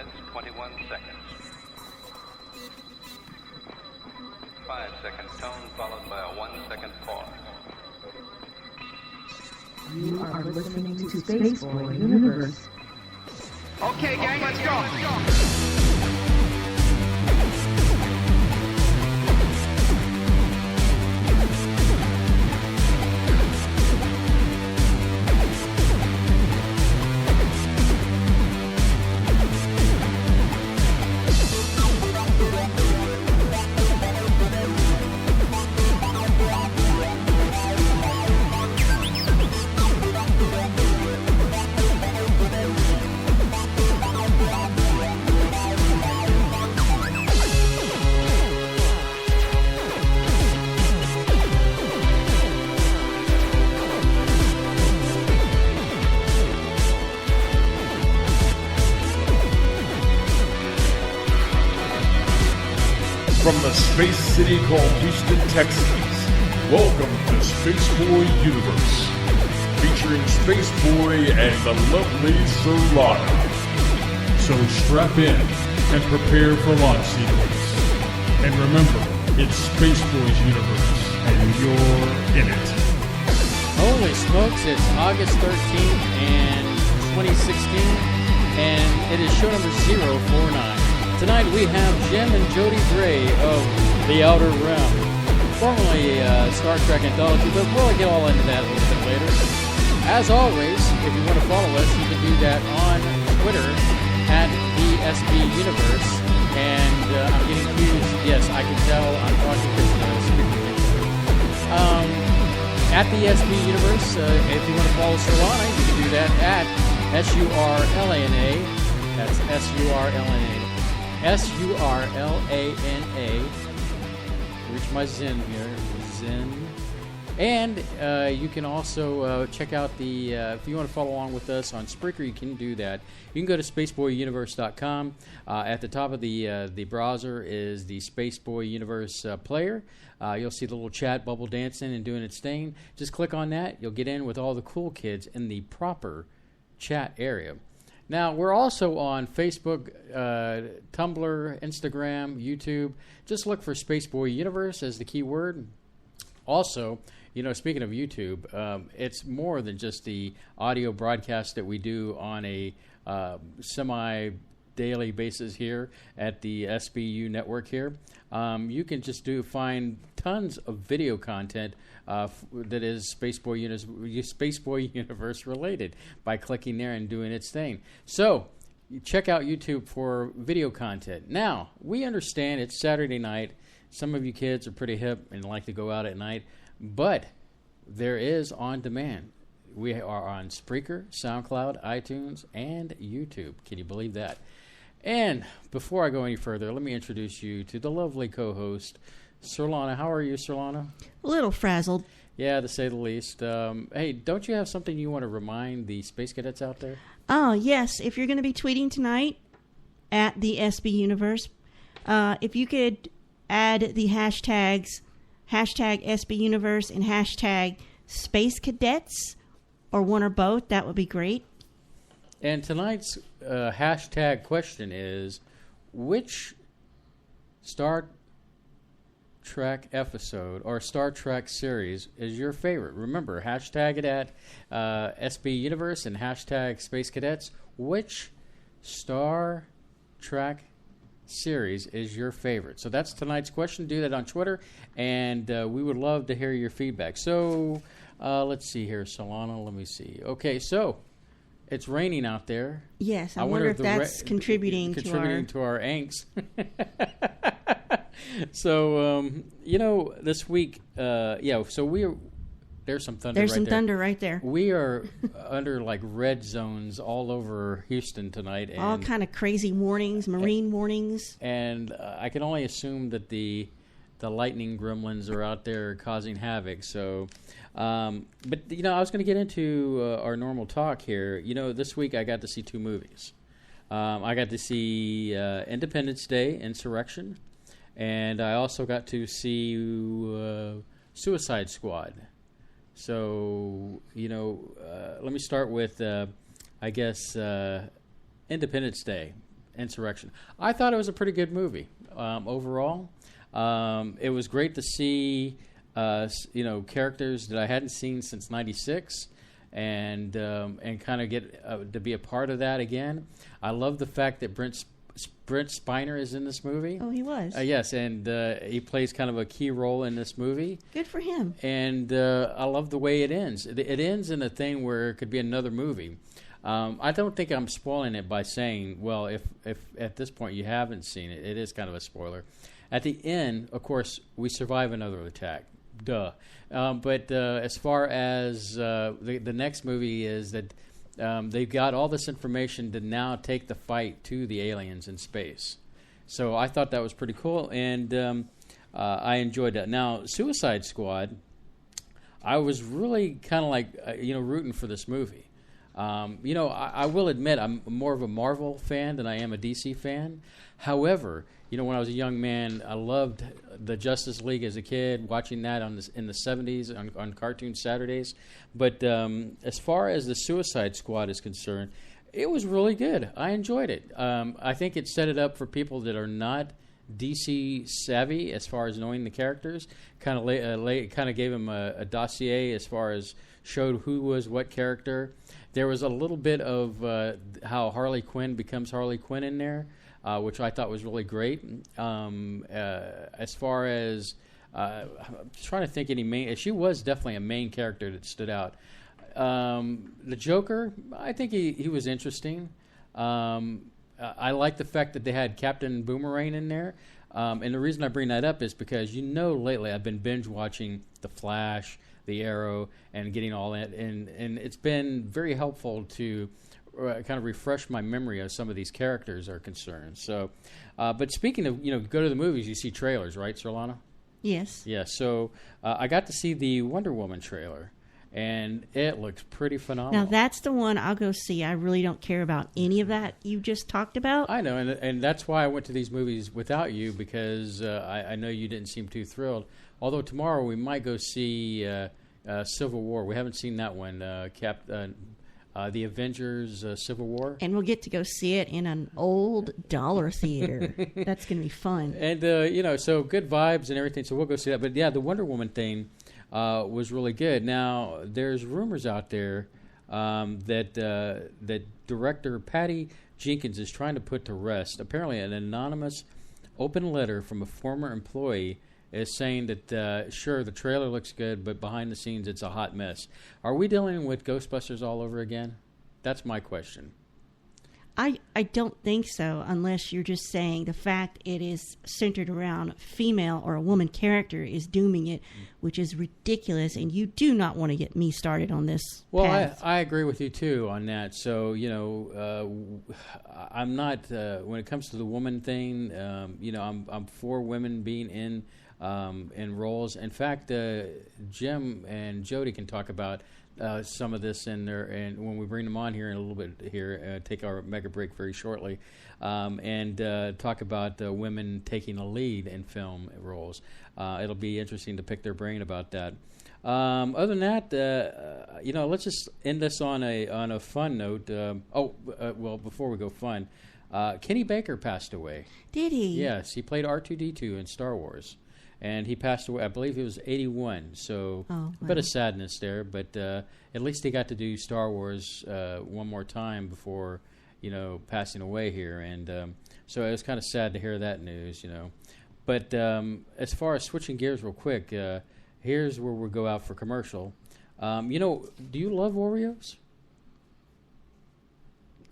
minutes, 21 seconds. 5-second tone followed by a 1-second pause. You are listening to Spaceboy Universe. Okay, gang, let's go. From the space city called Houston, Texas, welcome to Spaceboy Universe, featuring Spaceboy and the lovely Surlana. So strap in and prepare for launch sequence. And remember, it's Spaceboy's Universe, and you're in it. Holy smokes, it's August 13th and 2016, and it is show number 049. Tonight we have Jim and Jodi Bray of The Outer Rim, formerly Star Trek Anthology, but we'll get all into that a little bit later. As always, if you want to follow us, you can do that on Twitter at the SB Universe. And I'm getting accused, yes, I can tell I'm talking at the SB Universe. If you want to follow Surlana, you can do that at SURLANA. That's SURLANA. SURLANA. Reach my Zen here. Zen. And you can also check out the, if you want to follow along with us on Spreaker, you can do that. You can go to spaceboyuniverse.com. At the top of the browser is the Spaceboy Universe player. You'll see the little chat bubble dancing and doing its thing. Just click on that. You'll get in with all the cool kids in the proper chat area. Now, we're also on Facebook, Tumblr, Instagram, YouTube. Just look for Spaceboy Universe as the keyword. Also, you know, speaking of YouTube, it's more than just the audio broadcast that we do on a semi-daily basis here at the SBU network here. You can just find tons of video content that is Spaceboy Universe related by clicking there and doing its thing. So, you check out YouTube for video content. Now, we understand it's Saturday night. Some of you kids are pretty hip and like to go out at night, but there is on demand. We are on Spreaker, SoundCloud, iTunes, and YouTube. Can you believe that? And before I go any further, let me introduce you to the lovely co-host, Surlana. How are you, Surlana? A little frazzled. Yeah, to say the least. Hey, don't you have something you want to remind the space cadets out there? Oh, yes. If you're going to be tweeting tonight at the SB Universe, if you could add the hashtags hashtag SB Universe and hashtag Space Cadets, or one or both, that would be great. And tonight's hashtag question is, which Star Trek episode or Star Trek series is your favorite? Remember, hashtag it at SB Universe and hashtag Space Cadets. Which Star Trek series is your favorite? So that's tonight's question. Do that on Twitter, and we would love to hear your feedback. So let's see here, Surlana. Let me see. Okay, so it's raining out there. Yes, I wonder if that's contributing to our angst. So, you know, this week, so there's some thunder. There's some thunder right there. We are under like red zones all over Houston tonight. And all kind of crazy warnings, marine warnings. And I can only assume that the lightning gremlins are out there causing havoc. So, but, you know, I was going to get into our normal talk here. You know, this week I got to see two movies. I got to see Independence Day, Insurrection. And I also got to see Suicide Squad. So, you know, let me start with, I guess, Independence Day. Insurrection. I thought it was a pretty good movie overall. It was great to see characters that I hadn't seen since '96, and kind of get to be a part of that again. I love the fact that Brent Spiner is in this movie. Oh, he was. Yes, and he plays kind of a key role in this movie. Good for him. And I love the way it ends. It ends in a thing where it could be another movie. I don't think I'm spoiling it by saying, well, if at this point you haven't seen it, it is kind of a spoiler. At the end, of course, we survive another attack. Duh. But as far as the next movie is that they've got all this information to now take the fight to the aliens in space. So I thought that was pretty cool, and I enjoyed that. Now, Suicide Squad, I was really kind of like, rooting for this movie. I will admit I'm more of a Marvel fan than I am a DC fan. However, when I was a young man, I loved the Justice League as a kid, watching that in the 70s on Cartoon Saturdays. But as far as the Suicide Squad is concerned, it was really good. I enjoyed it. I think it set it up for people that are not DC savvy as far as knowing the characters. Kind of gave them a dossier as far as showed who was what character. There was a little bit of how Harley Quinn becomes Harley Quinn in there, which I thought was really great. As far as I'm trying to think any main, she was definitely a main character that stood out. The Joker, I think he was interesting. I like the fact that they had Captain Boomerang in there. And the reason I bring that up is because lately I've been binge watching The Flash, The Arrow, and getting all that, and it's been very helpful to kind of refresh my memory as some of these characters are concerned. So, but speaking of, go to the movies, you see trailers, right, Surlana? Yes. Yeah. So I got to see the Wonder Woman trailer, and it looks pretty phenomenal. Now that's the one I'll go see. I really don't care about any of that you just talked about. I know, and that's why I went to these movies without you, because I know you didn't seem too thrilled. Although tomorrow we might go see Civil War. We haven't seen that one, the Avengers Civil War. And we'll get to go see it in an old dollar theater. That's going to be fun. And, so good vibes and everything, so we'll go see that. But, yeah, the Wonder Woman thing was really good. Now, there's rumors out there that director Patty Jenkins is trying to put to rest. Apparently, an anonymous open letter from a former employee is saying that, sure, the trailer looks good, but behind the scenes it's a hot mess. Are we dealing with Ghostbusters all over again? That's my question. I don't think so, unless you're just saying the fact it is centered around a female or a woman character is dooming it, which is ridiculous, and you do not want to get me started on this path. I agree with you, too, on that. So, I'm not, when it comes to the woman thing, I'm for women being in roles. In fact, Jim and Jodi can talk about some of this and when we bring them on here in a little bit here, take our mega break very shortly, and talk about women taking a lead in film roles. It'll be interesting to pick their brain about that. Other than that, let's just end this on a fun note. Well, before we go fun, Kenny Baker passed away. Did he? Yes, he played R2-D2 in Star Wars. And he passed away, I believe he was 81, so a bit of sadness there. But at least he got to do Star Wars one more time before, passing away here. And so it was kind of sad to hear that news, But as far as switching gears real quick, here's where we'll go out for commercial. Do you love Oreos?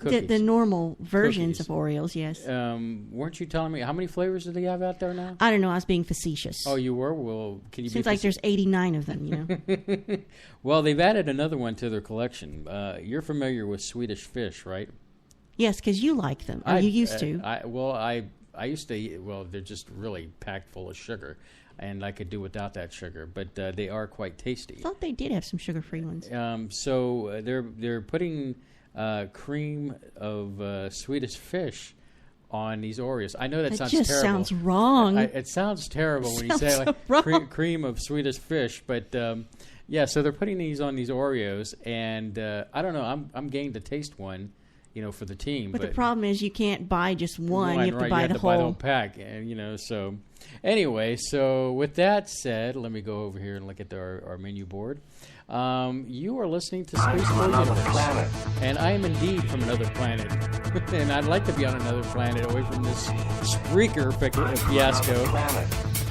The normal versions Cookies. of Oreos, yes. Weren't you telling me how many flavors do they have out there now? I don't know. I was being facetious. Oh, you were? Well, can you? Seems like there's 89 of them. Well, they've added another one to their collection. You're familiar with Swedish Fish, right? Yes, because you like them. Or you used to. I used to eat. Well, they're just really packed full of sugar, and I could do without that sugar. But they are quite tasty. I thought they did have some sugar-free ones. So they're putting cream of Swedish Fish on these Oreos. I know that sounds terrible. It just sounds wrong. It sounds terrible when you say like cream of Swedish Fish, but so they're putting these on these Oreos, and I don't know. I'm getting to taste one, for the team. But the problem is you can't buy just one. You have to right, buy you have the to whole. buy the whole pack. And, so anyway, so with that said, let me go over here and look at our menu board. You are listening to Spaceboy Universe, and I am indeed from another planet. And I'd like to be on another planet away from this Spreaker fiasco.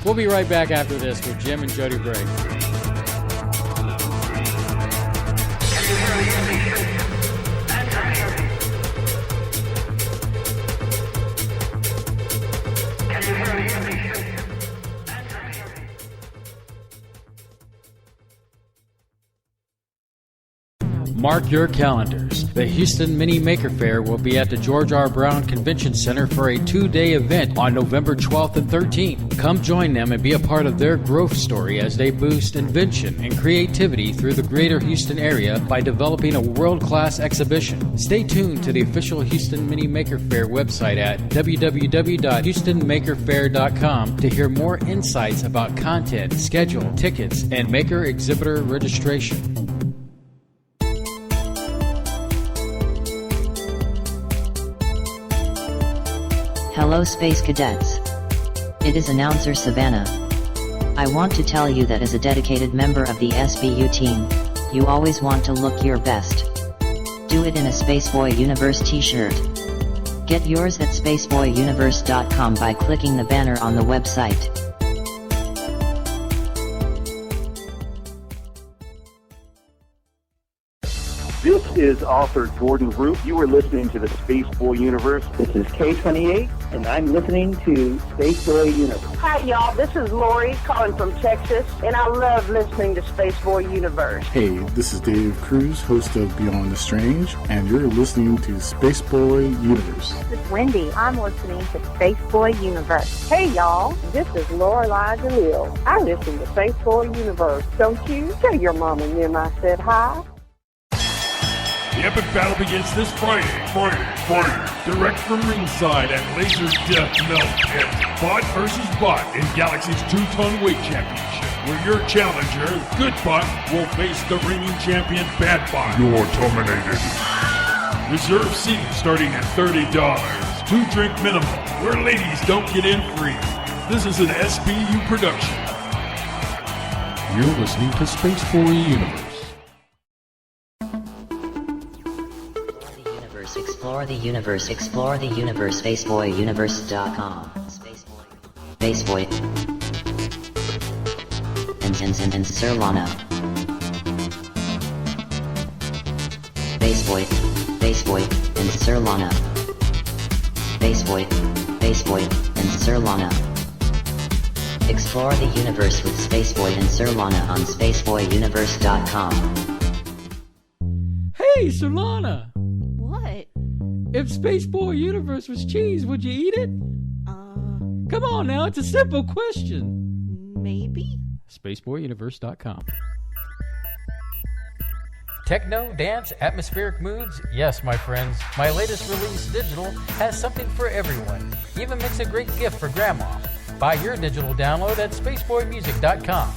We'll be right back after this with Jim and Jodi Bray. Mark your calendars. The Houston Mini Maker Faire will be at the George R. Brown Convention Center for a 2-day event on November 12th and 13th. Come join them and be a part of their growth story as they boost invention and creativity through the greater Houston area by developing a world-class exhibition. Stay tuned to the official Houston Mini Maker Faire website at www.houstonmakerfaire.com to hear more insights about content, schedule, tickets, and maker exhibitor registration. Hello Space Cadets. It is announcer Savannah. I want to tell you that as a dedicated member of the SBU team, you always want to look your best. Do it in a Spaceboy Universe t-shirt. Get yours at spaceboyuniverse.com by clicking the banner on the website. This is author Jordan Root. You are listening to the Spaceboy Universe. This is K28, and I'm listening to Spaceboy Universe. Hi, y'all. This is Lori calling from Texas, and I love listening to Spaceboy Universe. Hey, this is Dave Cruz, host of Beyond the Strange, and you're listening to Spaceboy Universe. This is Wendy. I'm listening to Spaceboy Universe. Hey, y'all. This is Lorelai DeLille. I listen to Spaceboy Universe. Don't you? Tell your mom and them I said hi. The epic battle begins this Friday. Direct from ringside at Laser Death Melt Pit. Bot versus Bot in Galaxy's 2-ton weight championship, where your challenger, Good Bot, will face the reigning champion, Bad Bot. You're terminated. Reserve seating starting at $30. 2-drink minimum, where ladies don't get in free. This is an SBU production. You're listening to Spaceboy Universe. Explore the universe, spaceboyuniverse.com. Spaceboy. And Surlana. Spaceboy, and Surlana. Spaceboy, and Surlana. Explore the universe with Spaceboy and Surlana on spaceboyuniverse.com. Hey, Surlana! What? If Spaceboy Universe was cheese, would you eat it? Come on now, it's a simple question. Maybe. SpaceboyUniverse.com. Techno, dance, atmospheric moods? Yes, my friends. My latest release, Digital, has something for everyone. Even makes a great gift for Grandma. Buy your digital download at SpaceboyMusic.com.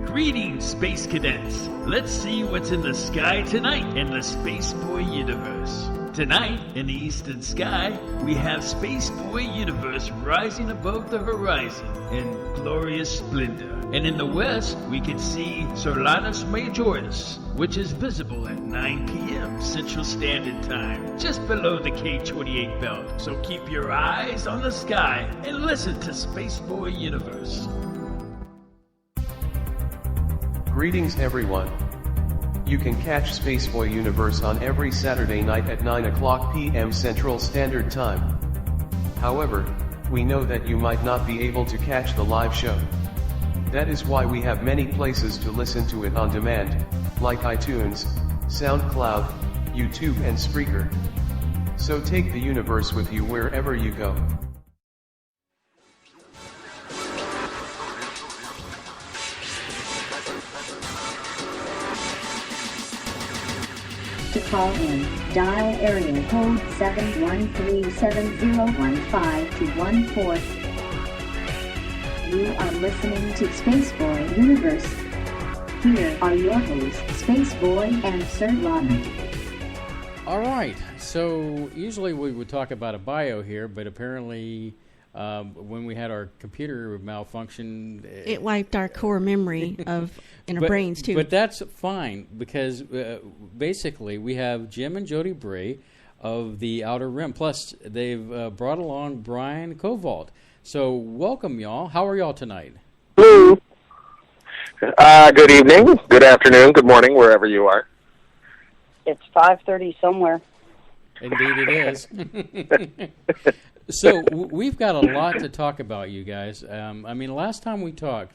Greetings, Space Cadets. Let's see what's in the sky tonight in the Spaceboy Universe. Tonight, in the eastern sky, we have Spaceboy Universe rising above the horizon in glorious splendor. And in the west, we can see Surlanus Majoris, which is visible at 9 p.m. Central Standard Time, just below the K28 belt. So keep your eyes on the sky and listen to Spaceboy Universe. Greetings everyone. You can catch Spaceboy Universe on every Saturday night at 9 o'clock p.m. Central Standard Time. However, we know that you might not be able to catch the live show. That is why we have many places to listen to it on demand, like iTunes, SoundCloud, YouTube and Spreaker. So take the universe with you wherever you go. To call in, dial area code 713-7015-214. You are listening to Spaceboy Universe. Here are your hosts, Spaceboy and Surlana. All right. So usually we would talk about a bio here, but apparently when we had our computer malfunction, it wiped our core memory in our brains too. But that's fine because basically we have Jim and Jodi Bray of the Outer Rim. Plus they've brought along Bryan Covault. So welcome, y'all. How are y'all tonight? Hello. Good evening, good afternoon, good morning, wherever you are. It's 5:30 somewhere. Indeed it is. So we've got a lot to talk about, you guys. I mean, last time we talked,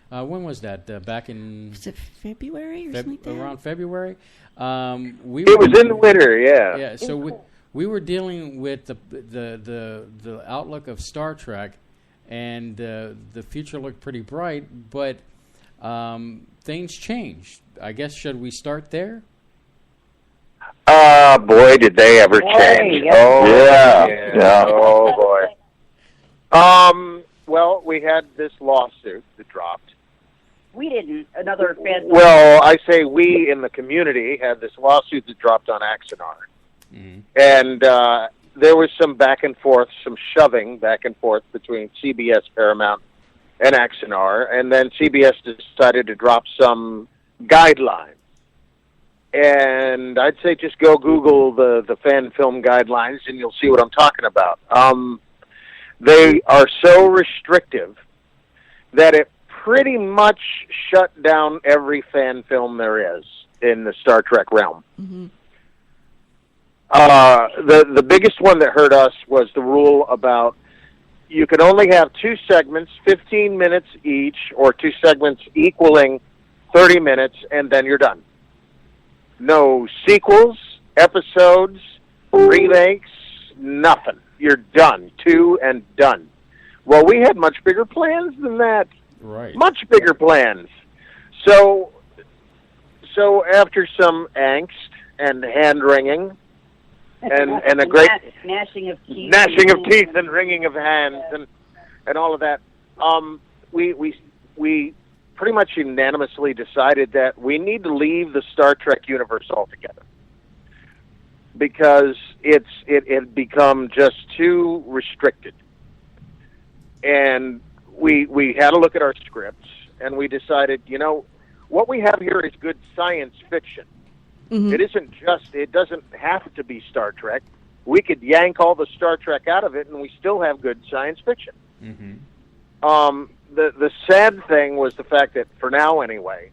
when was that? Back in... Was it February or something like that? Around February? It was in the winter, yeah. Yeah, so we were dealing with the outlook of Star Trek, and the future looked pretty bright, but things changed. I guess, should we start there? Boy, did they ever change. Yes. Oh, Yeah. Oh, boy. Well, we had this lawsuit that dropped. We didn't. Another fan. Well, I say we in the community had this lawsuit that dropped on Axonar. Mm-hmm. And there was some back and forth, some shoving back and forth between CBS, Paramount, and Axonar. And then CBS decided to drop some guidelines. And I'd say just go Google the fan film guidelines and you'll see what I'm talking about. They are so restrictive that it pretty much shut down every fan film there is in the Star Trek realm. Mm-hmm. The biggest one that hurt us was the rule about you can only have 2 segments, 15 minutes each, or 2 segments equaling 30 minutes, and then you're done. No sequels, episodes, remakes, nothing. You're done. 2 and done. Well, we had much bigger plans than that. Right. Much bigger plans. So after some angst and hand-wringing and a great... Gnashing of teeth. Gnashing of teeth and wringing of hands and all of that, we pretty much unanimously decided that we need to leave the Star Trek universe altogether because it had become just too restricted. And we had a look at our scripts, and we decided, what we have here is good science fiction. Mm-hmm. It doesn't have to be Star Trek. We could yank all the Star Trek out of it, and we still have good science fiction. Mm-hmm. The sad thing was the fact that, for now anyway,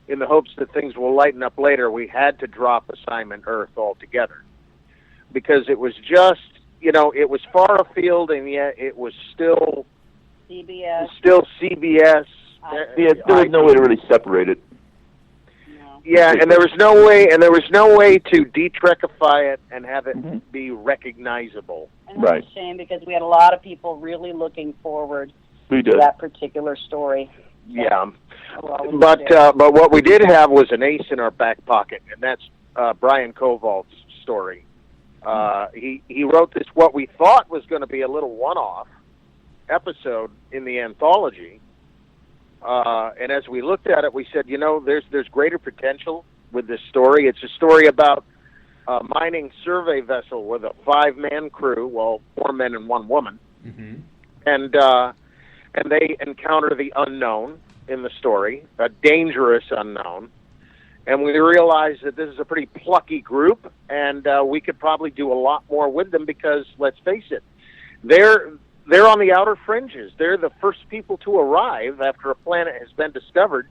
in the hopes that things will lighten up later, we had to drop Assignment Earth altogether. Because it was just, it was far afield, and yet it was still CBS. Still CBS. There was no way to really separate it. No. Yeah, and there was no way to de-Trekify it and have it be recognizable. And that's a shame because we had a lot of people really looking forward to that particular story. Yeah, but what we did have was an ace in our back pocket, and that's Bryan Covault's story. He wrote this, what we thought was going to be a little one-off episode in the anthology, and as we looked at it, we said, there's greater potential with this story. It's a story about a mining survey vessel with a 5-man crew, 4 men and 1 woman, and they encounter the unknown in the story, a dangerous unknown. And we realized that this is a pretty plucky group, and we could probably do a lot more with them because, let's face it, they're on the outer fringes. They're the first people to arrive after a planet has been discovered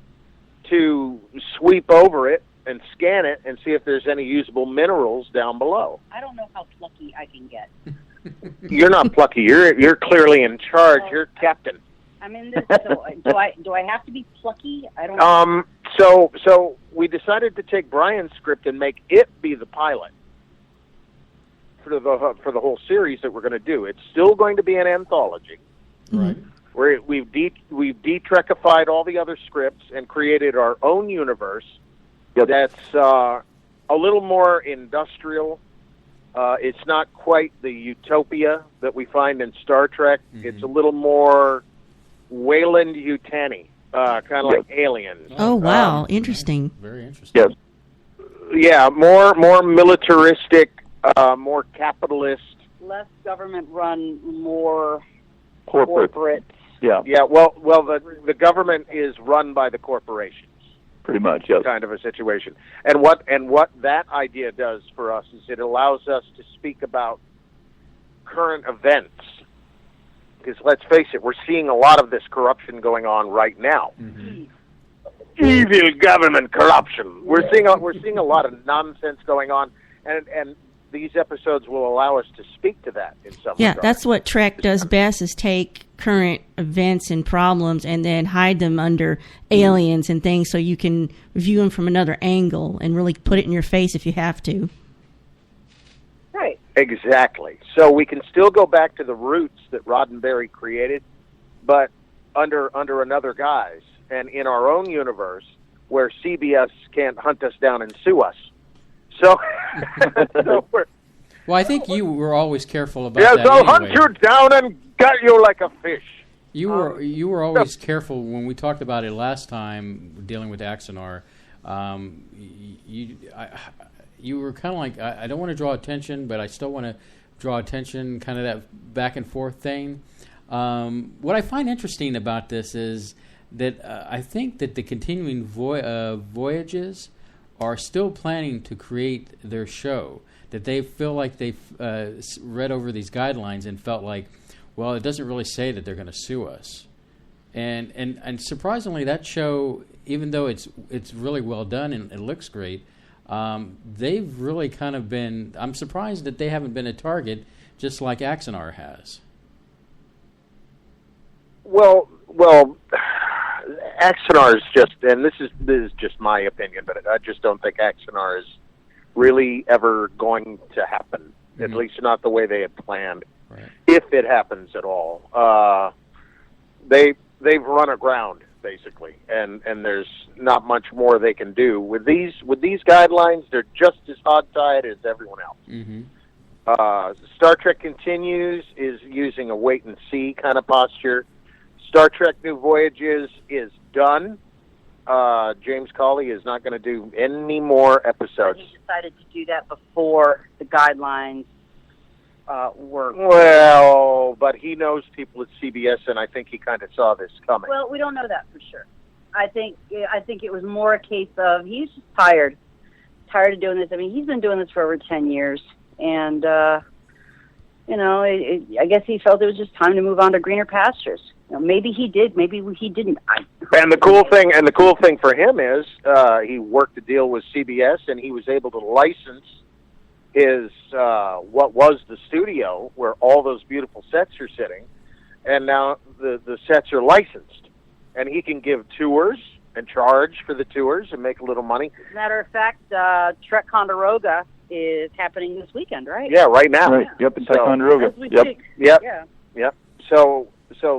to sweep over it and scan it and see if there's any usable minerals down below. I don't know how plucky I can get. You're not plucky. You're clearly in charge. You're captain. I'm in this. So do I have to be plucky? I don't know. So we decided to take Bryan's script and make it be the pilot for the whole series that we're going to do. It's still going to be an anthology, right? Where we've de-Trekified all the other scripts and created our own universe that's a little more industrial. It's not quite the utopia that we find in Star Trek. It's a little more Wayland-Yutani, kind of like Aliens. Oh, wow. Interesting. Very interesting. Yes. Yeah, more militaristic, more capitalist. Less government-run, more Corporate. Yeah. Yeah, well, the government is run by the corporations. Pretty much, yes. Kind of a situation. And what that idea does for us is it allows us to speak about current events. Because let's face it, we're seeing a lot of this corruption going on right now. Mm-hmm. Evil government corruption. We're seeing a lot of nonsense going on, and these episodes will allow us to speak to that in some regard. That's what Trek does best, is take current events and problems and then hide them under aliens and things, so you can view them from another angle and really put it in your face if you have to. Right. Exactly. So we can still go back to the roots that Roddenberry created, but under another guise, and in our own universe where CBS can't hunt us down and sue us. So, well, I think you were always careful about that. I'll anyway. hunt you down and gut you like a fish. You were always careful when we talked about it last time dealing with Axanar. You were kind of like, I don't want to draw attention, but I still want to draw attention, kind of that back and forth thing. What I find interesting about this is that I think that the continuing voyages are still planning to create their show, that they feel like they've read over these guidelines and felt like, well, it doesn't really say that they're going to sue us. And surprisingly, that show, even though it's really well done and it looks great, they've really kind of been, I'm surprised that they haven't been a target just like Axanar has. Well, Axanar is just, and this is just my opinion, but I just don't think Axanar is really ever going to happen. Mm-hmm. At least not the way they had planned. Right. If it happens at all, they've run aground basically, and there's not much more they can do with these guidelines. They're just as hogtied as everyone else. Mm-hmm. Star Trek Continues is using a wait and see kind of posture. Star Trek New Voyages is done. James Cawley is not going to do any more episodes. He decided to do that before the guidelines were. Well, but he knows people at CBS, and I think he kind of saw this coming. Well, we don't know that for sure. I think it was more a case of he's just tired of doing this. I mean, he's been doing this for over 10 years, and I guess he felt it was just time to move on to greener pastures. Maybe he did, maybe he didn't. And the cool thing for him is he worked a deal with CBS, and he was able to license his what was the studio where all those beautiful sets are sitting, and now the sets are licensed, and he can give tours and charge for the tours and make a little money. As a matter of fact, Trek Ticonderoga is happening this weekend, right? Yeah, right now. Right. Yep, in Ticonderoga. Yep. Yeah. So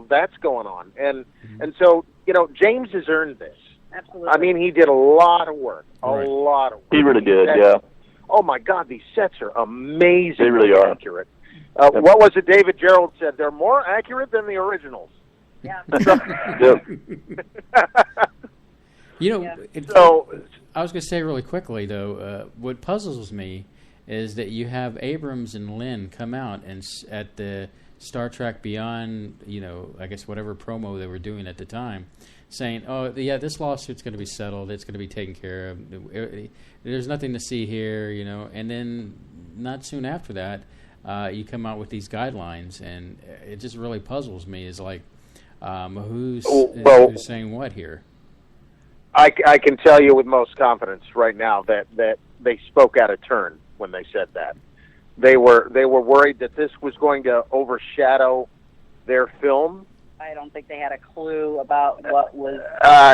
that's going on, and so James has earned this. Absolutely. I mean, he did a lot of work, a lot of work. He really did, yeah. Oh my God, these sets are amazing. They really are accurate. What was it David Gerald said? They're more accurate than the originals. Yeah. I was going to say really quickly though, what puzzles me is that you have Abrams and Lynn come out and at the Star Trek Beyond, I guess whatever promo they were doing at the time, saying, "Oh, yeah, this lawsuit's going to be settled. It's going to be taken care of. There's nothing to see here," And then not soon after that, you come out with these guidelines, and it just really puzzles me. Is like, who's saying what here? I can tell you with most confidence right now that they spoke out of turn when they said that. They were worried that this was going to overshadow their film. I don't think they had a clue about what was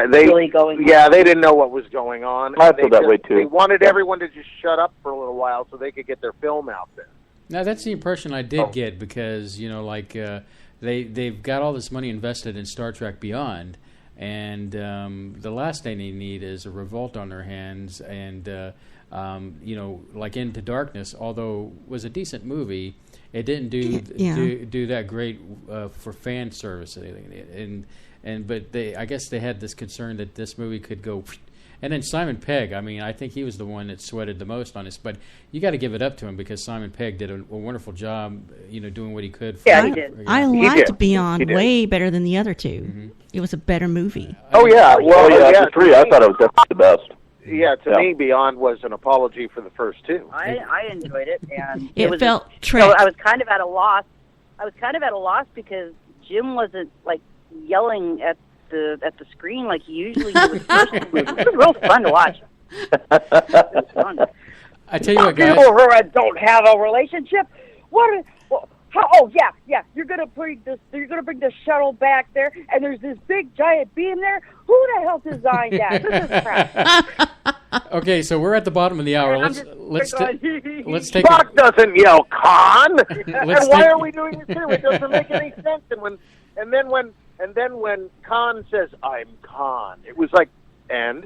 really going on. Yeah, they didn't know what was going on. I feel that way too. They wanted everyone to just shut up for a little while so they could get their film out there. Now that's the impression I did get because they've got all this money invested in Star Trek Beyond, and the last thing they need is a revolt on their hands. And like Into Darkness, although was a decent movie, it didn't do that great for fan service. And but I guess they had this concern that this movie could go. And then Simon Pegg, I mean, I think he was the one that sweated the most on this. But you got to give it up to him because Simon Pegg did a wonderful job, doing what he could. Yeah, he did. I liked Beyond way better than the other two. Mm-hmm. It was a better movie. Oh yeah, well the three. I thought it was definitely the best. Yeah, to me, Beyond was an apology for the first two. I enjoyed it, and it felt so I was kind of at a loss. Because Jim wasn't like yelling at the screen like he usually was. It was real fun to watch. It was fun. I tell you what, guys. You don't have a relationship. You're gonna bring the shuttle back there, and there's this big giant beam there. Who the hell designed that? This is crap. Okay, so we're at the bottom of the hour. Let's take. Spock doesn't yell Khan. And why are we doing this here? It doesn't make any sense. And then when Khan says I'm Khan, it was like and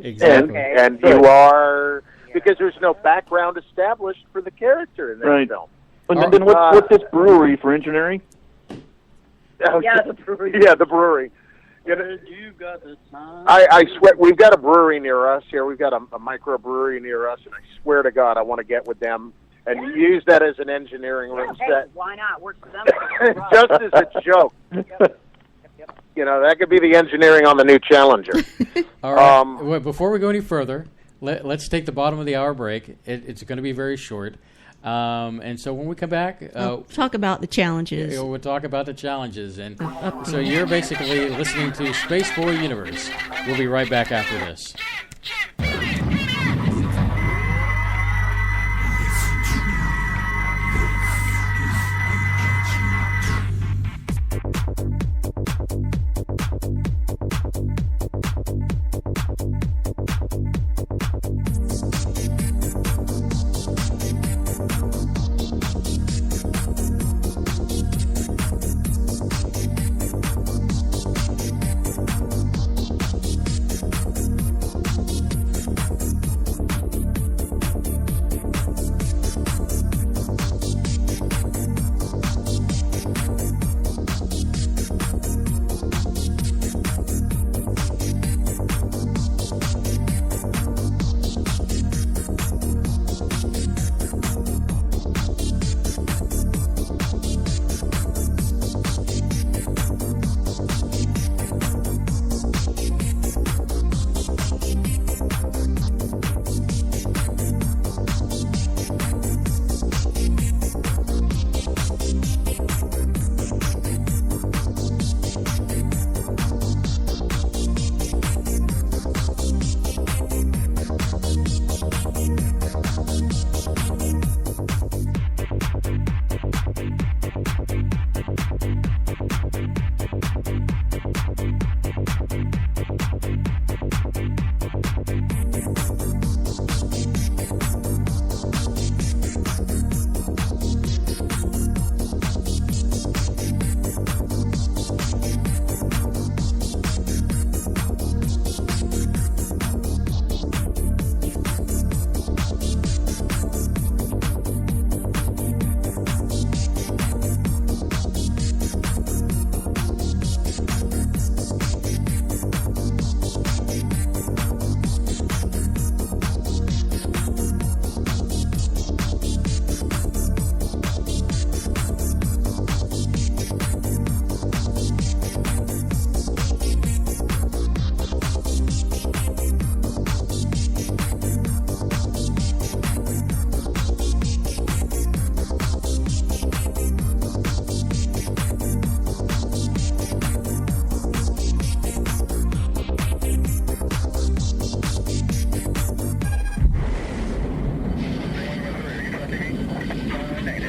exactly. and you are because there's no background established for the character in this film. But then what's this brewery for engineering? Yeah, the brewery. Yeah, the brewery. You got the time. I swear, we've got a brewery near us here. We've got a microbrewery near us, and I swear to God, I want to get with them and use that as an engineering room set. Why not? Work for them. Just as a joke. Yep. That could be the engineering on the new Challenger. All right. Well, before we go any further, let's take the bottom of the hour break. It's going to be very short. And so when we come back, talk about the challenges. We'll talk about the challenges. And so you're basically listening to Spaceboy Universe. We'll be right back after this.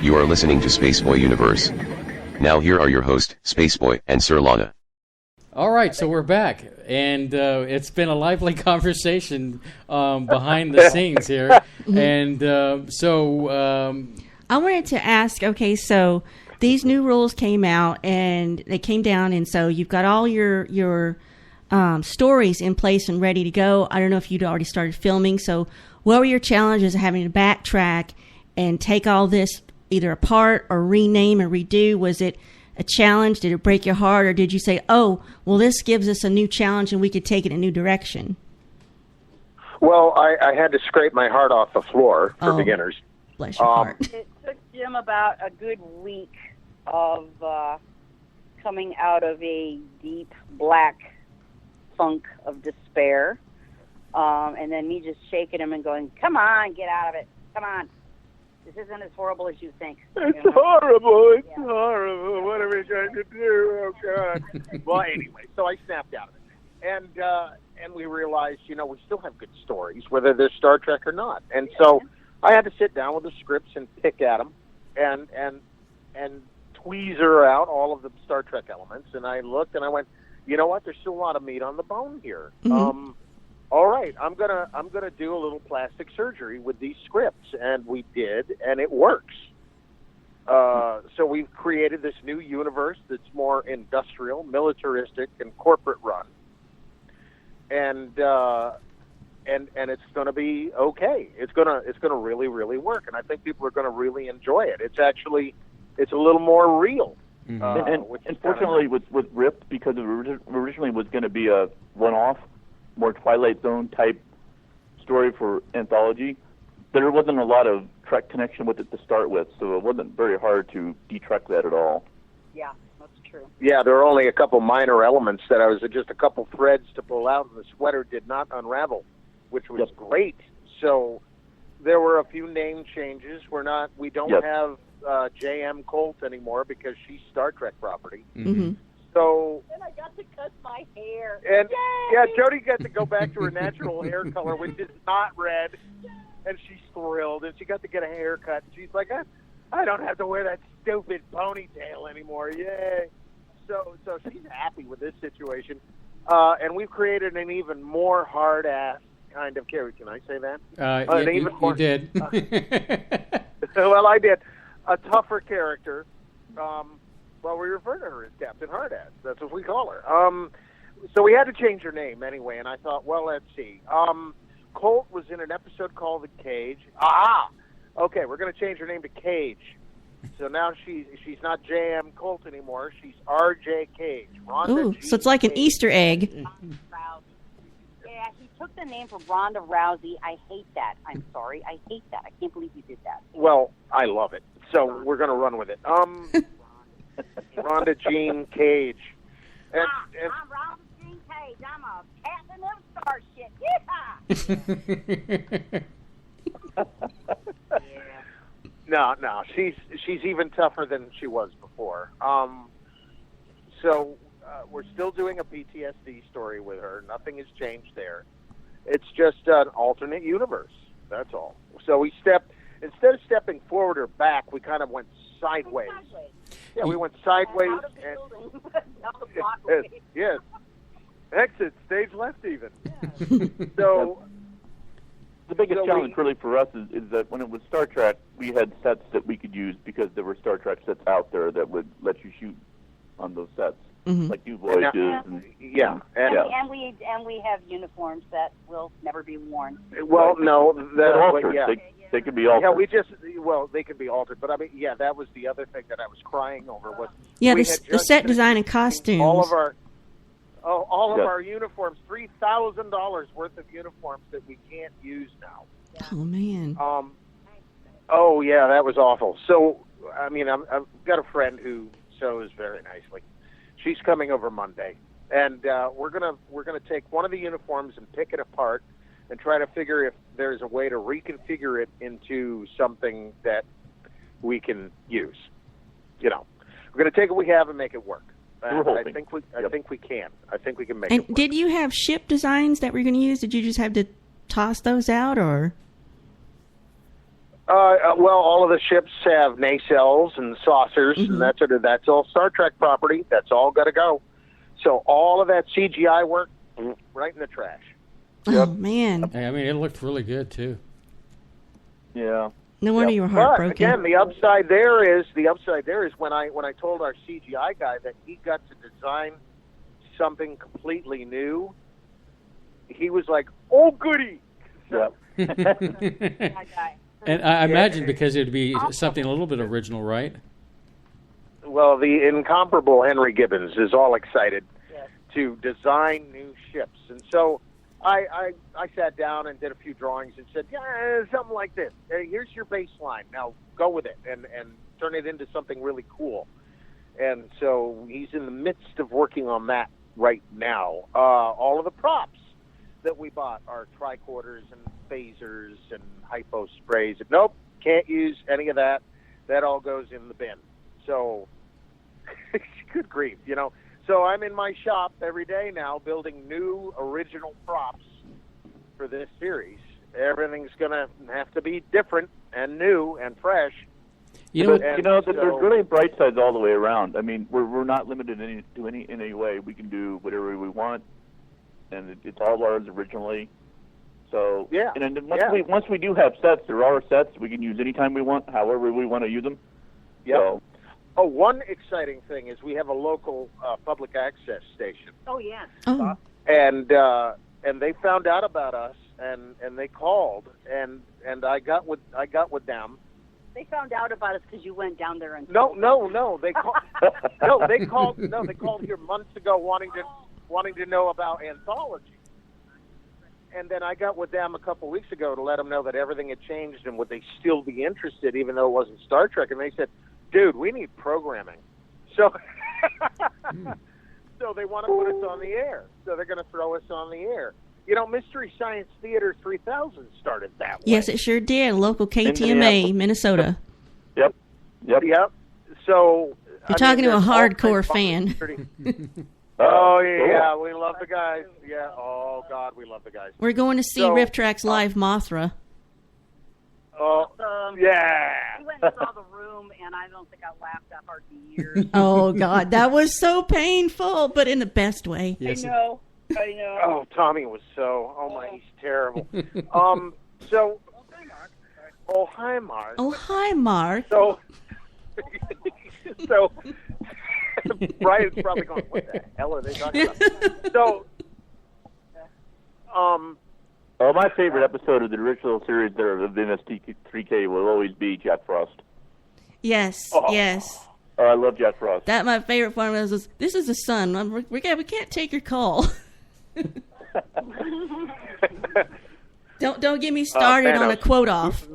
You are listening to Spaceboy Universe. Now here are your hosts, Spaceboy and Surlana. All right, so we're back, and it's been a lively conversation behind the scenes here. And I wanted to ask, okay, so these new rules came out, and they came down, and so you've got all your stories in place and ready to go. I don't know if you'd already started filming, so what were your challenges of having to backtrack and take all this either apart or rename or redo? Was it a challenge? Did it break your heart, or did you say, "Oh, well, this gives us a new challenge, and we could take it in a new direction"? Well, I had to scrape my heart off the floor for beginners. Bless your heart. It took Jim about a good week of coming out of a deep black funk of despair, and then me just shaking him and going, "Come on, get out of it. Come on. This isn't as horrible as you think." It's horrible. It's horrible. What are we trying to do? Oh, God. Well, anyway, so I snapped out of it. And we realized, we still have good stories, whether they're Star Trek or not. And so I had to sit down with the scripts and pick at them and tweezer out all of the Star Trek elements. And I looked and I went, you know what? There's still a lot of meat on the bone here. Mm-hmm. All right, I'm gonna do a little plastic surgery with these scripts, and we did, and it works. So we've created this new universe that's more industrial, militaristic, and corporate run, and it's going to be okay. It's gonna really, really work, and I think people are going to really enjoy it. It's a little more real. And unfortunately, with Rip, because it originally was going to be a one-off, more Twilight Zone type story for anthology, there wasn't a lot of Trek connection with it to start with, so it wasn't very hard to de-Trek that at all. Yeah, that's true. Yeah, there were only a couple minor elements that I was just a couple threads to pull out, and the sweater did not unravel, which was great. So there were a few name changes. We don't have J.M. Colt anymore because she's Star Trek property. Mm-hmm. So, and I got to cut my hair. And Yay! yeah, Jody got to go back to her natural hair color, which is not red, and she's thrilled. And she got to get a haircut. She's like, I don't have to wear that stupid ponytail anymore. Yay! So she's happy with this situation. And we've created an even more hard-ass kind of character. Can I say that? You did. Well, I did. A tougher character. Well, we refer to her as Captain Hardass. That's what we call her. So we had to change her name anyway, and I thought, well, let's see. Colt was in an episode called The Cage. Okay, we're going to change her name to Cage. So now she's not J.M. Colt anymore. She's R.J. Cage. Ooh, so it's like an Easter egg. Yeah, he took the name from Ronda Rousey. I hate that. I'm sorry. I hate that. I can't believe you did that. Well, I love it. So we're going to run with it. Rhonda Jean Cage. I'm Rhonda Jean Cage. I'm a captain of Starship. No, she's even tougher than she was before. So we're still doing a PTSD story with her. Nothing has changed there. It's just an alternate universe. That's all. So instead of stepping forward or back, we kind of went sideways. Yeah, we went sideways. Out of the building. Out the block. Yes. Exit, stage left even. Yeah. So the biggest challenge really for us is that when it was Star Trek, we had sets that we could use because there were Star Trek sets out there that would let you shoot on those sets, like New Voyages. And we have uniforms that will never be worn. Well, no, they could be altered. Yeah, they could be altered. But I mean, that was the other thing that I was crying over was the set design and costumes. All of our uniforms, $3,000 worth of uniforms that we can't use now. Oh man. Oh yeah, that was awful. So I mean, I've got a friend who sews very nicely. She's coming over Monday, and we're gonna take one of the uniforms and pick it apart and try to figure if there's a way to reconfigure it into something that we can use. We're going to take what we have and make it work. I think we can. I think we can make it work. And did you have ship designs that we're going to use? Did you just have to toss those out, or? Well, all of the ships have nacelles and saucers, and that's all Star Trek property. That's all got to go. So all of that CGI work, right in the trash. Oh man! I mean, it looked really good too. Yeah. No wonder you were heartbroken. But again, the upside there is when I told our CGI guy that he got to design something completely new, he was like, "Oh, goody!" So, and I imagine because it would be something a little bit original, right? Well, the incomparable Henry Gibbons is all excited to design new ships. And so I sat down and did a few drawings and said, yeah, something like this. Here's your baseline. Now go with it and turn it into something really cool. And so he's in the midst of working on that right now. All of the props that we bought are tricorders and phasers and hypo sprays. Nope, can't use any of that. That all goes in the bin. So, good grief, you know. So I'm in my shop every day now building new original props for this series. Everything's going to have to be different and new and fresh. There's really bright sides all the way around. I mean, we're not limited in any way. We can do whatever we want, and it's all ours originally. So yeah, and then once we do have sets, there are sets we can use anytime we want, however we want to use them. Yeah. So, one exciting thing is we have a local public access station. Oh yeah. Oh. And they found out about us and they called and I got with them. They found out about us because you went down there and No. They called. They called here months ago, wanting to know about anthology. And then I got with them a couple weeks ago to let them know that everything had changed and would they still be interested, even though it wasn't Star Trek. And they said, "Dude, we need programming." So, so they want to put us on the air. So they're going to throw us on the air. You know, Mystery Science Theater 3000 started that way. Yes, it sure did. Local KTMA, Minnesota. Yep. So you're talking to a hardcore fan. Oh, yeah, we love the guys. Yeah, oh, God, we love the guys. We're going to see Riftrax Live Mothra. Oh, yeah. We went and saw the room, and I don't think I laughed that hard in years. Oh, God, that was so painful, but in the best way. Yes. I know. Oh, Tommy was he's terrible. So, oh, hi, Mark. Oh, hi, Mark. So, Brian's probably going, what the hell are they talking about? So, my favorite episode of the original series there of the MST3K will always be Jack Frost. Yes, yes. Oh, I love Jack Frost. That my favorite part was, this is the sun. We can't take your call. Don't get me started on a quote off.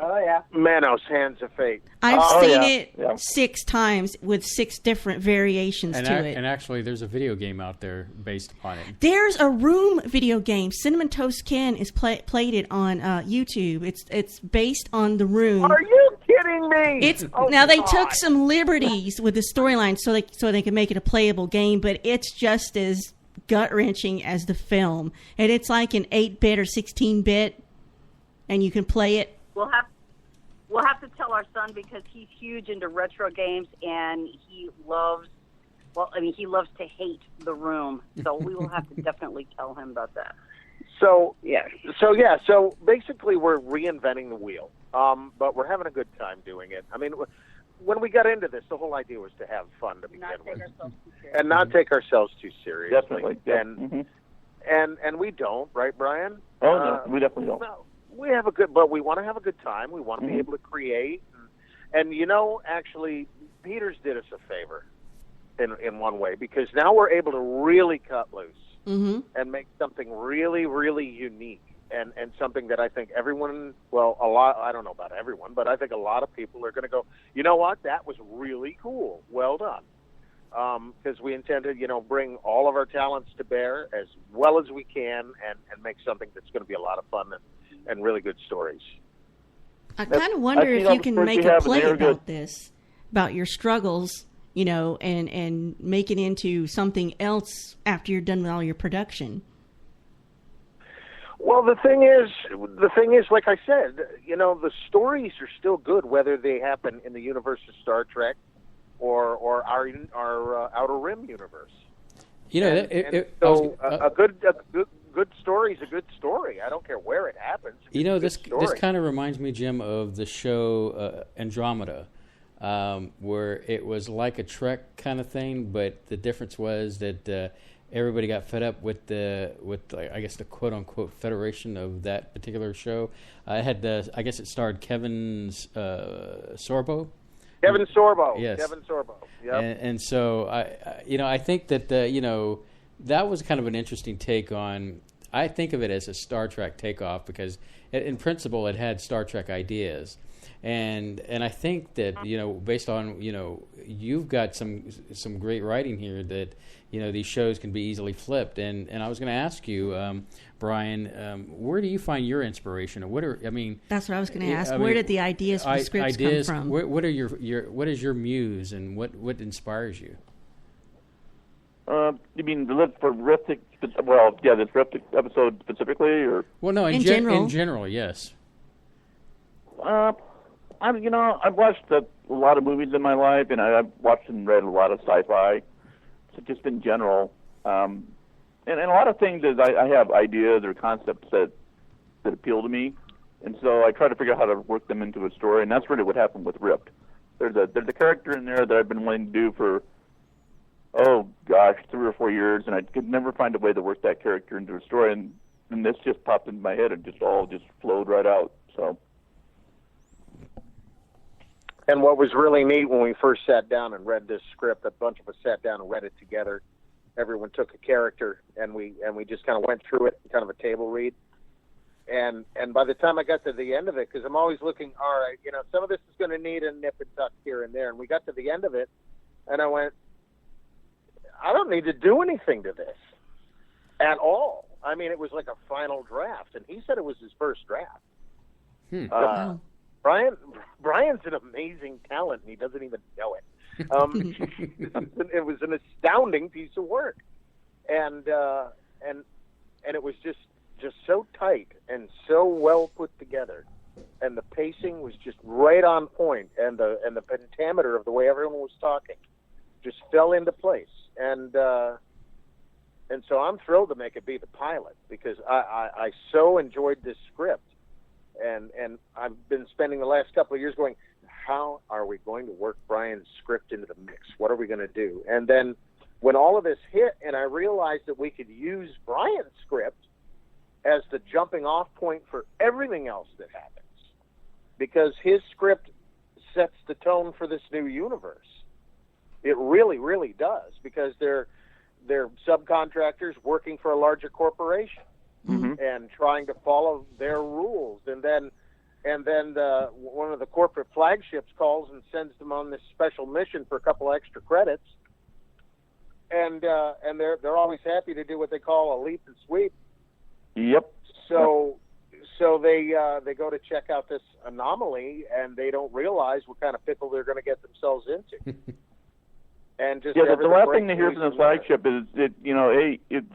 Oh, yeah. Manos, Hands of Fate. I've seen it 6 times with 6 different variations to it. And actually, there's a video game out there based upon it. There's a Room video game. Cinnamon Toast Ken is played it on YouTube. It's based on The Room. Are you kidding me? Now they took some liberties with the storyline so they could make it a playable game, but it's just as gut-wrenching as the film. And it's like an 8-bit or 16-bit, and you can play it. We'll have to tell our son because he's huge into retro games and he loves to hate The Room. So we will have to definitely tell him about that. So basically we're reinventing the wheel. But we're having a good time doing it. I mean, when we got into this, the whole idea was to have fun to begin with. And not take ourselves too seriously. Definitely. And we don't, right, Brian? Oh, no, we definitely don't. No. We want to have a good time. We want to be able to create. And actually, Peters did us a favor in one way, because now we're able to really cut loose and make something really, really unique and something that I think everyone, I don't know about everyone, but I think a lot of people are going to go, you know what, that was really cool. Well done. Because we intend to, bring all of our talents to bear as well as we can and make something that's going to be a lot of fun and really good stories. I kind of wonder if you can make a play about this, about your struggles, and make it into something else after you're done with all your production. Well, the thing is, like I said, the stories are still good, whether they happen in the universe of Star Trek or our Outer Rim universe. A good story is a good story. I don't care where it happens. This kind of reminds me, Jim, of the show Andromeda, where it was like a Trek kind of thing, but the difference was that everybody got fed up with the quote unquote Federation of that particular show. It had I guess it starred Kevin Sorbo, Kevin Sorbo. Yes. Kevin Sorbo. Yep. And so I think that that was kind of an interesting take on. I think of it as a Star Trek takeoff because, in principle, it had Star Trek ideas. And I think that based on you've got some great writing here that these shows can be easily flipped. And I was going to ask you, Bryan, where do you find your inspiration? That's what I was going to ask. Where did the ideas for the scripts come from? What are what is your muse and what inspires you? You mean for Rift? This Rift episode specifically, or no, in general. In general, yes. I've watched a lot of movies in my life, and I've watched and read a lot of sci-fi. So just in general, and a lot of things is I have ideas or concepts that appeal to me, and so I try to figure out how to work them into a story, and that's really what happened with Ripped. There's a character in there that I've been wanting to do for 3 or 4 years, and I could never find a way to work that character into a story, and this just popped into my head and just flowed right out. So. And what was really neat when we first sat down and read this script, a bunch of us sat down and read it together. Everyone took a character, and we just kind of went through it, kind of a table read. And by the time I got to the end of it, because I'm always looking, all right, some of this is going to need a nip and tuck here and there. And we got to the end of it, and I went, I don't need to do anything to this at all. I mean, it was like a final draft, and he said it was his first draft. Bryan's an amazing talent, and he doesn't even know it. It was an astounding piece of work, and it was just so tight and so well put together, and the pacing was just right on point, and the pentameter of the way everyone was talking just fell into place, and so I'm thrilled to make it be the pilot because I so enjoyed this script. And I've been spending the last couple of years going, how are we going to work Bryan's script into the mix? What are we going to do? And then when all of this hit and I realized that we could use Bryan's script as the jumping off point for everything else that happens, because his script sets the tone for this new universe. It really, really does, because they're subcontractors working for a larger corporation. Mm-hmm. And trying to follow their rules, and then one of the corporate flagships calls and sends them on this special mission for a couple extra credits, and they're always happy to do what they call a leap and sweep. Yep. So they go to check out this anomaly, and they don't realize what kind of pickle they're going to get themselves into. And just the last thing they hear from the flagship is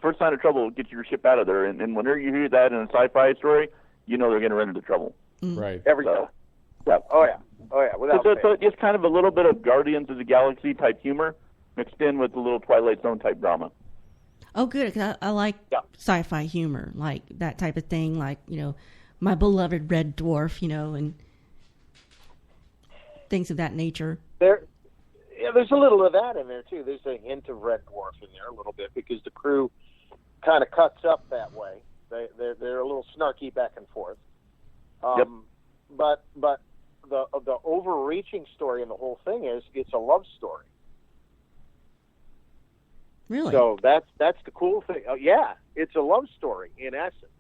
first sign of trouble, get your ship out of there. And whenever you hear that in a sci-fi story, they're going to run into trouble. Right. Every time. Yeah. Oh yeah. Without so it's kind of a little bit of Guardians of the Galaxy type humor mixed in with a little Twilight Zone type drama. Oh, good. 'Cause I like sci-fi humor, like that type of thing. Like My Beloved Red Dwarf, and things of that nature. There's a little of that in there too. There's a hint of Red Dwarf in there a little bit because the crew kind of cuts up that way. They're a little snarky back and forth. But the overreaching story in the whole thing is it's a love story. Really? So that's the cool thing. Yeah, it's a love story in essence.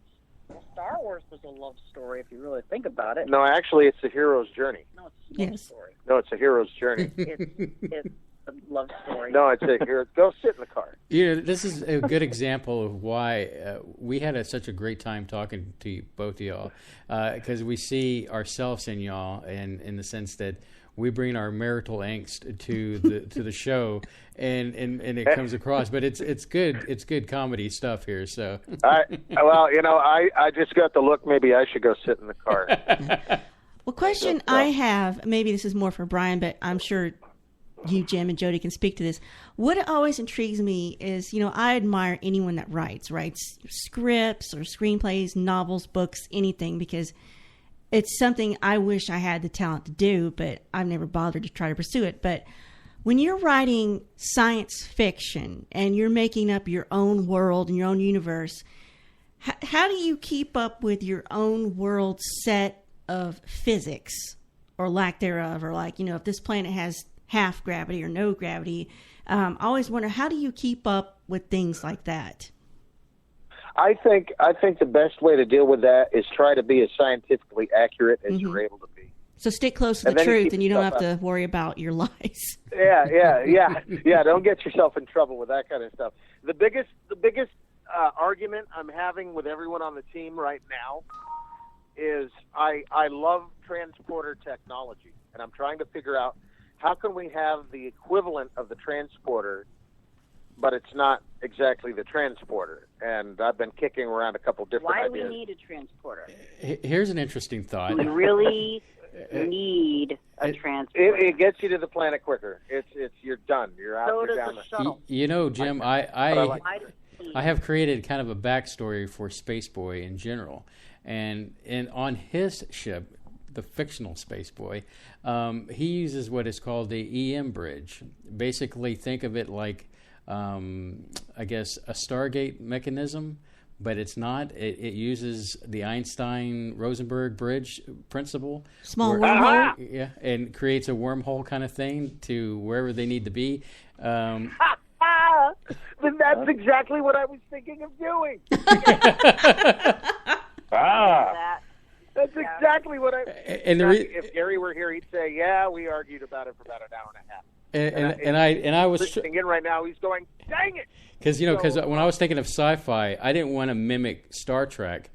Well, Star Wars was a love story if you really think about it. No, actually, it's a hero's journey. No, it's a love story. No, it's a hero's journey. It's a love story. No, it's a hero. Go sit in the car. This is a good example of why we had such a great time talking to you, both of y'all, because we see ourselves in y'all, and in the sense that we bring our marital angst to the show, and it comes across. But it's good comedy stuff here. So I just got the look. Maybe I should go sit in the car. Well, question I have, maybe this is more for Bryan, but I'm sure you, Jim, and Jodi can speak to this. What always intrigues me is, I admire anyone that writes scripts or screenplays, novels, books, anything, because it's something I wish I had the talent to do, but I've never bothered to try to pursue it. But when you're writing science fiction and you're making up your own world and your own universe, how do you keep up with your own world set of physics or lack thereof, or like, if this planet has half gravity or no gravity. I always wonder, how do you keep up with things like that? I think the best way to deal with that is try to be as scientifically accurate as you're able to be. So stick close to the truth, and you don't have to worry about your lies. Yeah. Don't get yourself in trouble with that kind of stuff. The biggest argument I'm having with everyone on the team right now is I love transporter technology, and I'm trying to figure out how can we have the equivalent of the transporter, but it's not exactly the transporter. And I've been kicking around a couple different ideas. Why do we need a transporter? Here's an interesting thought. We really need a transporter. It gets you to the planet quicker. It's you're done. You're out. So you're does down the shuttle. Jim, I have created kind of a backstory for Spaceboy in general, and on his ship, the fictional Spaceboy, he uses what is called the EM bridge. Basically, think of it like, I guess, a Stargate mechanism, but it's not. It uses the Einstein-Rosenberg bridge principle. Small wormhole? Yeah, and creates a wormhole kind of thing to wherever they need to be. Then that's exactly what I was thinking of doing. That's exactly what I. If Gary were here, he'd say, "Yeah, we argued about it for about an hour and a half." And I was listening in right now. He's going, "Dang it!" Because when I was thinking of sci-fi, I didn't want to mimic Star Trek,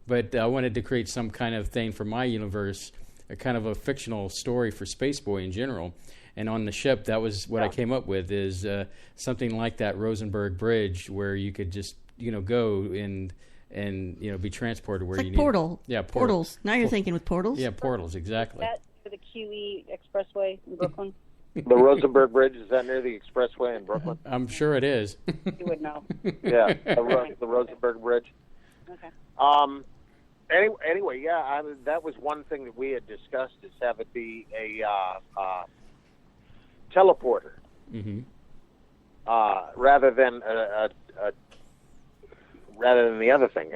but I wanted to create some kind of thing for my universe, a kind of a fictional story for Spaceboy in general. And on the ship, that was what I came up with, is something like that Rosenberg Bridge, where you could just go and be transported where it's you like need. Portal. Yeah, portals. Now you're thinking with portals. Yeah, portals, exactly. Is that for the QE Expressway in Brooklyn? The Rosenberg Bridge, is that near the expressway in Brooklyn? I'm sure it is. You would know. Yeah, the Rosenberg Bridge. Okay. Anyway, yeah, that was one thing that we had discussed, is have it be a teleporter, rather than the other thing.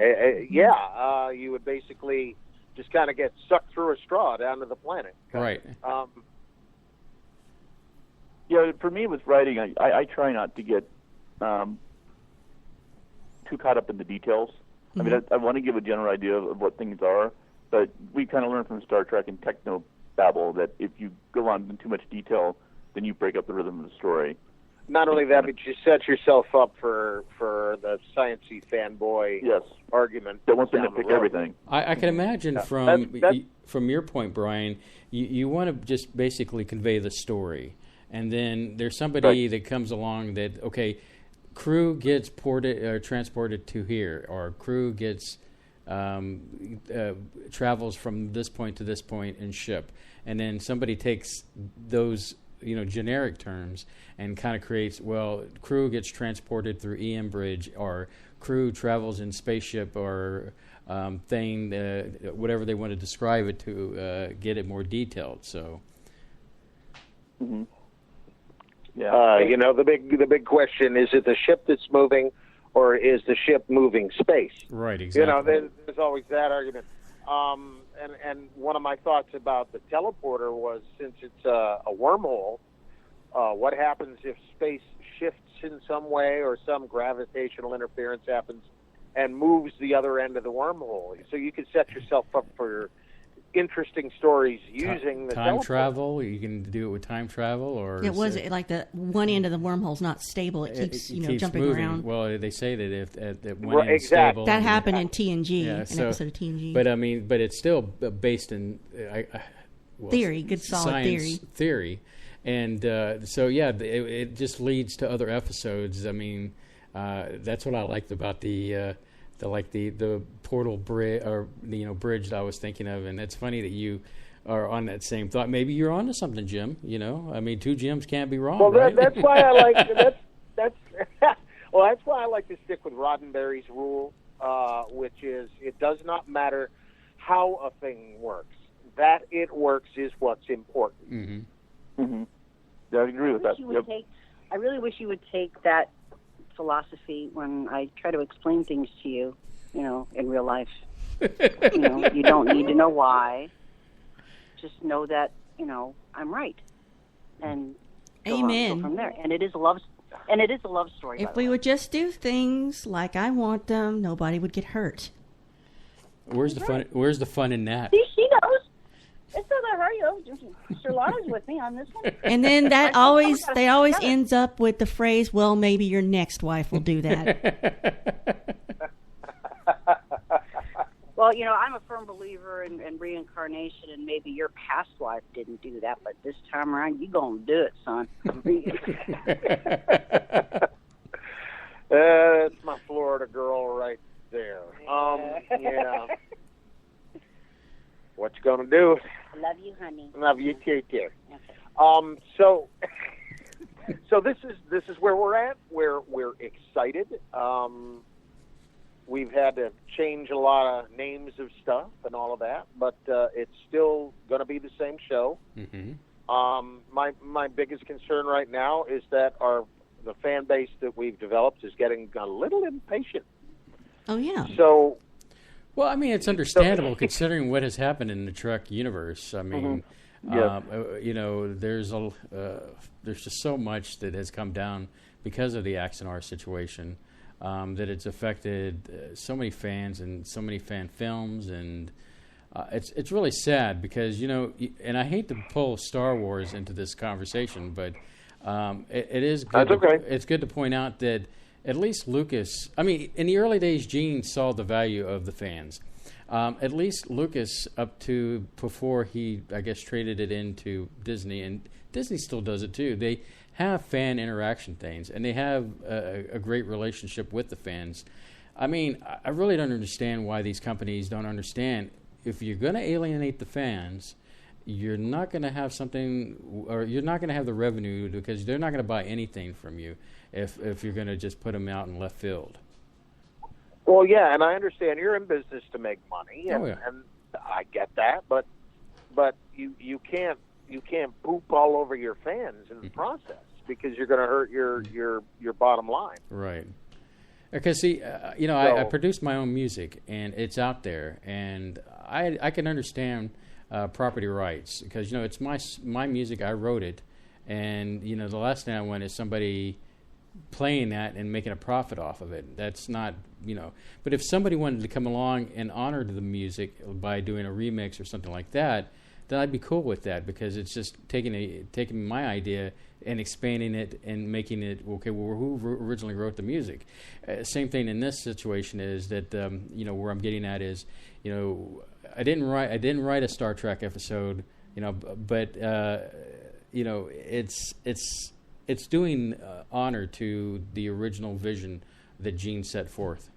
You would basically just kind of get sucked through a straw down to the planet. Right. For me with writing, I try not to get too caught up in the details. I mean, I want to give a general idea of what things are, but we kind of learned from Star Trek and techno babble that if you go on in too much detail, then you break up the rhythm of the story. Not only that, but you set yourself up for the sciencey fanboy argument that wants to nitpick everything. I can imagine from your point, Brian, you want to just basically convey the story. And then there's somebody that comes along that, crew gets transported to here, or crew gets travels from this point to this point in ship, and then somebody takes those generic terms and kind of creates, crew gets transported through EM bridge, or crew travels in spaceship, or thing, whatever they want to describe it to get it more detailed. So. Mm-hmm. Yeah. The big question is it the ship that's moving, or is the ship moving space? Right. Exactly. There's always that argument. And one of my thoughts about the teleporter was, since it's a wormhole, what happens if space shifts in some way, or some gravitational interference happens and moves the other end of the wormhole? So you could set yourself up for interesting stories using the time teleporter. travel. You can do it with time travel, or like the one end of the wormhole's not stable. It keeps jumping moving around. Well, they say that if at one end is stable, that happened in TNG, an episode of TNG. But it's still based in theory, good solid theory, and it just leads to other episodes. I mean, that's what I liked about the portal bridge, or bridge that I was thinking of. And it's funny that you are on that same thought. Maybe you're onto something, Jim. I mean, two Jims can't be wrong. Well, right? that's why I like that's why I like to stick with Roddenberry's rule, which is it does not matter how a thing works. That it works is what's important. Mm-hmm. Mm-hmm. Yeah, I agree with that. I really wish you would take that philosophy when I try to explain things to you, in real life. You don't need to know why. just know that, I'm right. And go Amen. from there. And it is a love story. If we would just do things like I want them, nobody would get hurt. Where's the fun? Where's the fun in that? See, she knows. It's not that hard, Surlana's with me on this one. And then that always ends up with the phrase, well, maybe your next wife will do that. Well, I'm a firm believer in reincarnation, and maybe your past wife didn't do that, but this time around, you're going to do it, son. That's my Florida girl right there. Yeah. What you gonna do? Love you, honey. Love you, take care. Okay. So this is where we're at. We're excited. We've had to change a lot of names of stuff and all of that, but it's still going to be the same show. Mm-hmm. My biggest concern right now is that the fan base that we've developed is getting a little impatient. Oh yeah. So. Well, I mean, it's understandable considering what has happened in the Trek universe. I mean, there's just so much that has come down because of the Axanar situation that it's affected so many fans and so many fan films, and it's really sad because and I hate to pull Star Wars into this conversation, but it is good. That's okay. It's good to point out that. At least Lucas, I mean, in the early days, Gene saw the value of the fans. At least Lucas, up to before he, I guess, traded it into Disney, and Disney still does it too. They have fan interaction things, and they have a great relationship with the fans. I mean, I really don't understand why these companies don't understand. If you're going to alienate the fans, you're not going to have something, or you're not going to have the revenue because they're not going to buy anything from you. If you're going to just put them out in left field. Well, yeah, and I understand you're in business to make money, and, and I get that, but you can't poop all over your fans in the process because you're going to hurt your bottom line. Right. Because see, I produce my own music, and it's out there, and I can understand property rights because it's my music. I wrote it, and the last thing I want is somebody playing that and making a profit off of it. That's not, but if somebody wanted to come along and honor the music by doing a remix or something like that, then I'd be cool with that because it's just taking my idea and expanding it and making it, okay, well, who originally wrote the music? Same thing in this situation is that, where I'm getting at is, I didn't write a Star Trek episode, but, it's doing honor to the original vision that Gene set forth.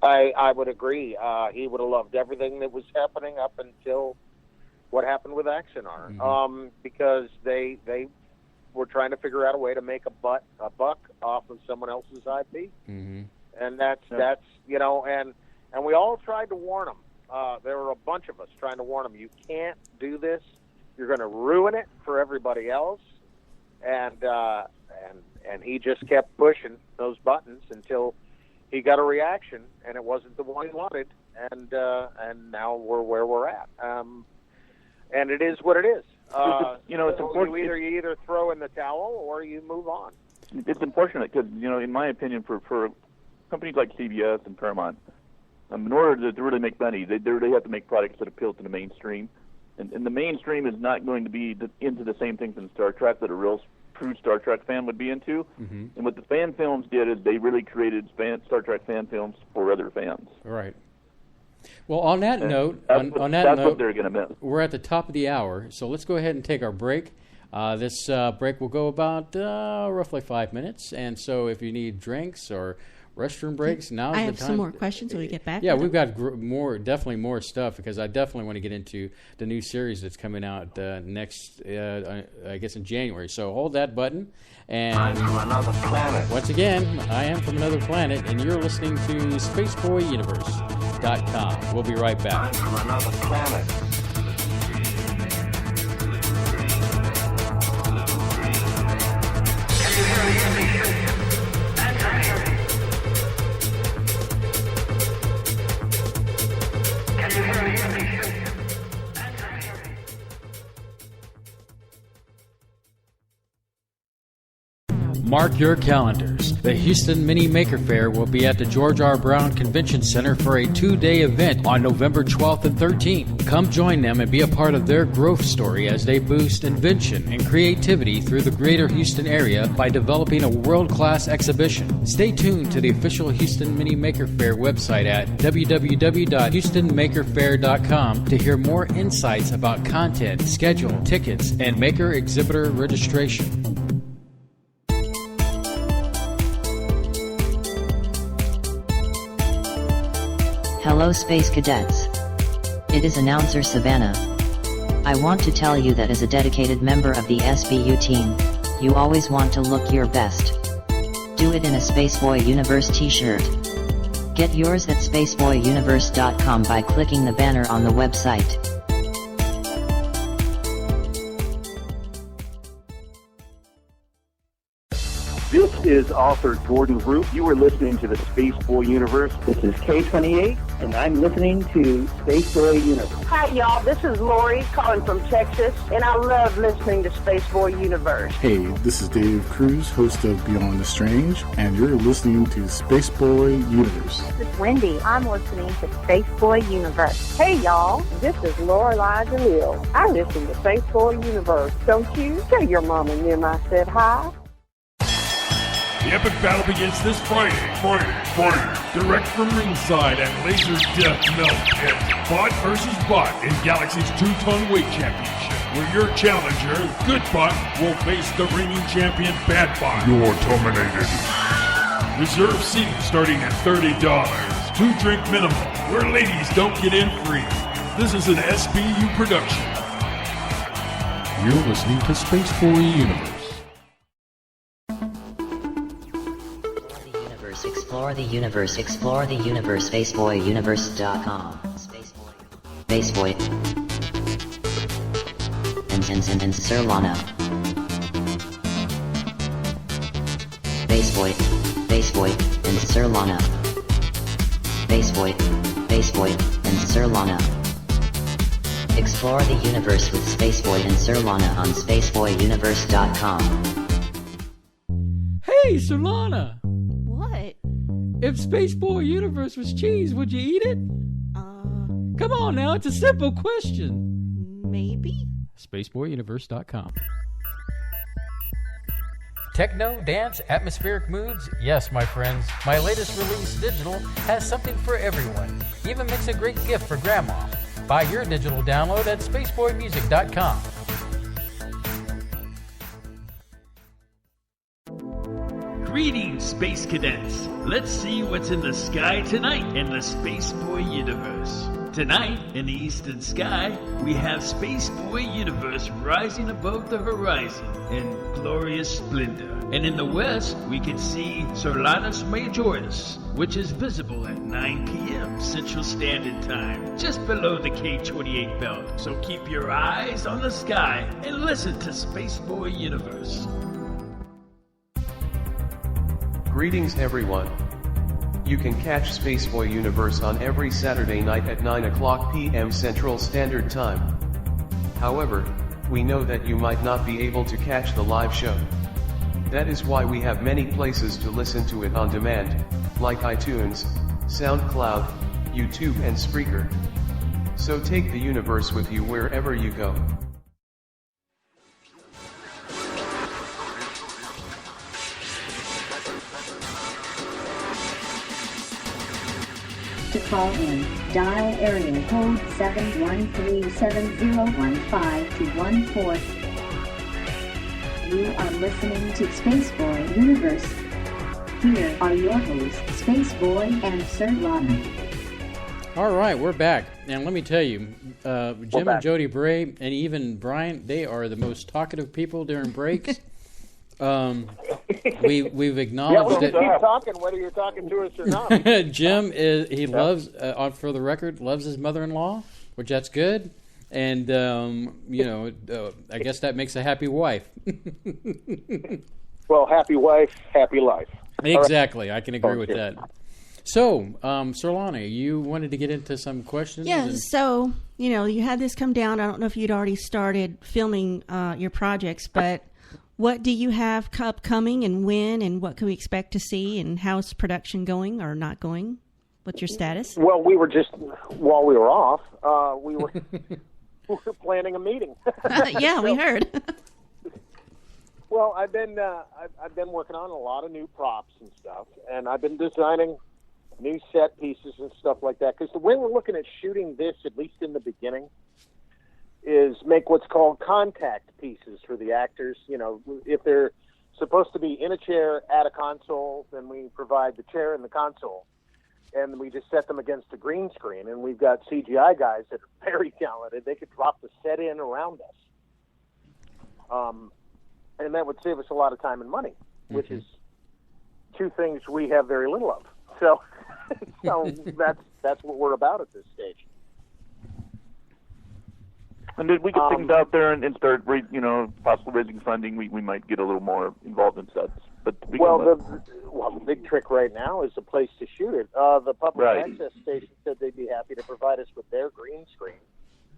I would agree. He would have loved everything that was happening up until what happened with Axanar, because they were trying to figure out a way to make a buck off of someone else's IP, and that's and we all tried to warn them. There were a bunch of us trying to warn them. You can't do this. You're going to ruin it for everybody else. And he just kept pushing those buttons until he got a reaction, and it wasn't the one he wanted. And now we're where we're at. And it is what it is. It's important. You either throw in the towel or you move on. It's unfortunate because in my opinion, for companies like CBS and Paramount, in order to really make money, they have to make products that appeal to the mainstream. And the mainstream is not going to be into the same things in Star Trek that a real true Star Trek fan would be into. And what the fan films did is they really created Star Trek fan films for other fans. Right. Well, on that note, that's what they're going to miss. We're at the top of the hour, so let's go ahead and take our break. This break will go about roughly 5 minutes, and so if you need drinks or restroom breaks, now's the time. I have some more questions when we get back. Yeah, we've got definitely more stuff because I definitely want to get into the new series that's coming out next, I guess in January. So hold that button. And I'm from another planet. Once again, I am from another planet, and you're listening to SpaceboyUniverse.com. We'll be right back. I'm from another planet. Mark your calendars. The Houston Mini Maker Faire will be at the George R. Brown Convention Center for a 2-day event on November 12th and 13th. Come join them and be a part of their growth story as they boost invention and creativity through the greater Houston area by developing a world-class exhibition. Stay tuned to the official Houston Mini Maker Faire website at www.houstonmakerfair.com to hear more insights about content, schedule, tickets, and maker exhibitor registration. Hello Space Cadets. It is announcer Savannah. I want to tell you that as a dedicated member of the SBU team, you always want to look your best. Do it in a Spaceboy Universe t-shirt. Get yours at spaceboyuniverse.com by clicking the banner on the website. This is author Gordon Root. You are listening to the Spaceboy Universe. This is K28, and I'm listening to Spaceboy Universe. Hi, y'all. This is Lori calling from Texas, and I love listening to Spaceboy Universe. Hey, this is Dave Cruz, host of Beyond the Strange, and you're listening to Spaceboy Universe. This is Wendy. I'm listening to Spaceboy Universe. Hey, y'all. This is Lorelai DeLille. I listen to Spaceboy Universe. Don't you? Tell your mom and them I said hi. The epic battle begins this Friday. Direct from ringside at Laser Death Melt and Bot vs. Bot in Galaxy's 2-ton weight championship, where your challenger, Good Bot, will face the reigning champion, Bad Bot. You're terminated. Reserve seating starting at $30. 2-drink minimum, where ladies don't get in free. This is an SBU production. You're listening to Spaceboy Universe. Explore the universe, spaceboyuniverse.com. Spaceboy. And Surlana. Spaceboy and Surlana. Spaceboy and Surlana. Explore the universe with Spaceboy and Surlana on spaceboyuniverse.com. Hey, Surlana! What? If Spaceboy Universe was cheese, would you eat it? Come on now, it's a simple question. Maybe? SpaceboyUniverse.com. Techno, dance, atmospheric moods? Yes, my friends. My latest release, Digital, has something for everyone. Even makes a great gift for Grandma. Buy your digital download at SpaceboyMusic.com. Greetings, Space Cadets. Let's see what's in the sky tonight in the Spaceboy Universe. Tonight, in the eastern sky, we have Spaceboy Universe rising above the horizon in glorious splendor. And in the west, we can see Surlana's Majoris, which is visible at 9 p.m. Central Standard Time, just below the K28 belt. So keep your eyes on the sky and listen to Spaceboy Universe. Greetings everyone. You can catch Spaceboy Universe on every Saturday night at 9 o'clock p.m. Central Standard Time. However, we know that you might not be able to catch the live show. That is why we have many places to listen to it on demand, like iTunes, SoundCloud, YouTube and Spreaker. So take the universe with you wherever you go. To call in, dial area code 713-7015-214. You are listening to Spaceboy Universe. Here are your hosts, Spaceboy and Surlana. All right, we're back. And let me tell you, Jim and Jodi Bray and even Bryan, they are the most talkative people during breaks. We've acknowledged it. Yeah, keep talking whether you're talking to us or not. Jim loves, for the record, loves his mother-in-law, which that's good. And I guess that makes a happy wife. Well, happy wife, happy life. Exactly, I can agree with that. So, Surlana, you wanted to get into some questions? Yeah, so, you had this come down. I don't know if you'd already started filming your projects, but What do you have upcoming and when, and what can we expect to see, and how's production going or not going? What's your status? Well, we were just, while we were off, we were planning a meeting. Yeah, we heard. Well, I've been working on a lot of new props and stuff, and I've been designing new set pieces and stuff like that. Because the way we're looking at shooting this, at least in the beginning, is make what's called contact pieces for the actors. You know, if they're supposed to be in a chair at a console, then we provide the chair and the console, and we just set them against a green screen. And we've got CGI guys that are very talented. They could drop the set in around us. And that would save us a lot of time and money, which is two things we have very little of. So, that's what we're about at this stage. And if we get things out there and start, possible raising funding, we might get a little more involved in sets. But the big trick right now is the place to shoot it. The public access station said they'd be happy to provide us with their green screen.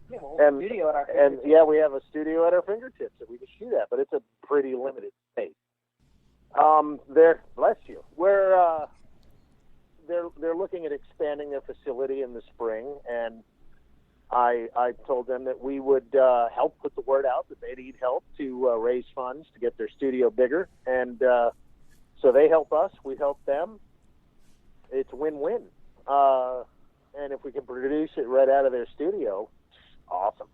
Yeah, well, studio at our fingertips. And yeah, we have a studio at our fingertips that we can shoot at, but it's a pretty limited space. Bless you. They're looking at expanding their facility in the spring, and I told them that we would help put the word out that they need help to raise funds to get their studio bigger, and so they help us, we help them. It's a win-win. And if we can produce it right out of their studio, awesome.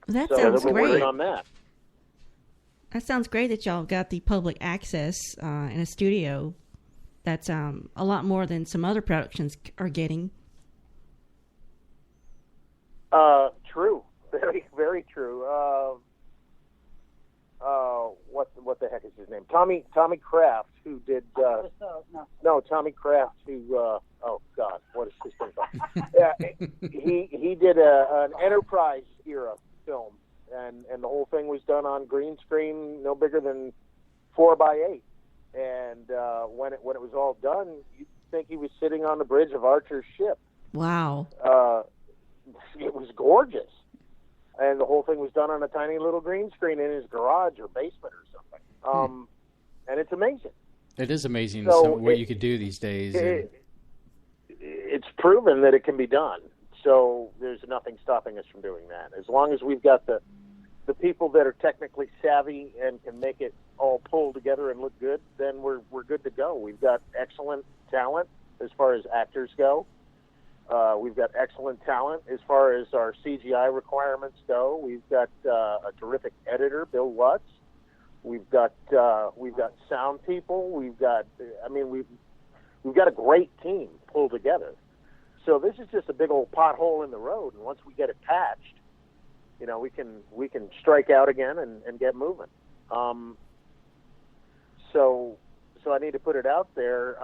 That sounds we're great. working on that. That sounds great that y'all got the public access in a studio. That's a lot more than some other productions are getting. True. Very, very true. What the heck is his name? Tommy Kraft, who did Tommy Kraft, who oh God, what is his name called? Yeah, he did an Enterprise era film, and the whole thing was done on green screen, no bigger than 4x8. And when it was all done, you'd think he was sitting on the bridge of Archer's ship. Wow. It was gorgeous. And the whole thing was done on a tiny little green screen in his garage or basement or something. And it's amazing. It is amazing what you could do these days. It's proven that it can be done. So there's nothing stopping us from doing that. As long as we've got the people that are technically savvy and can make it all pull together and look good, then we're good to go. We've got excellent talent as far as actors go. We've got excellent talent as far as our CGI requirements go. We've got a terrific editor, Bill Lutz. We've got sound people. We've got a great team pulled together. So this is just a big old pothole in the road, and once we get it patched, we can strike out again and get moving. So I need to put it out there.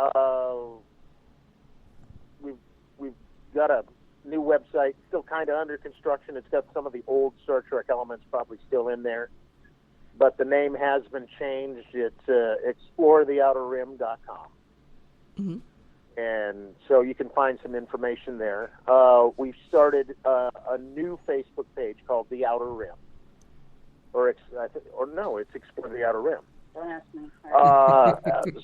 We've got a new website, still kind of under construction. It's got some of the old Star Trek elements probably still in there, but the name has been changed. It's exploretheouterrim.com. Mm-hmm. And so you can find some information there. We've started a new Facebook page called The Outer Rim, it's Explore the Outer Rim. Don't ask me.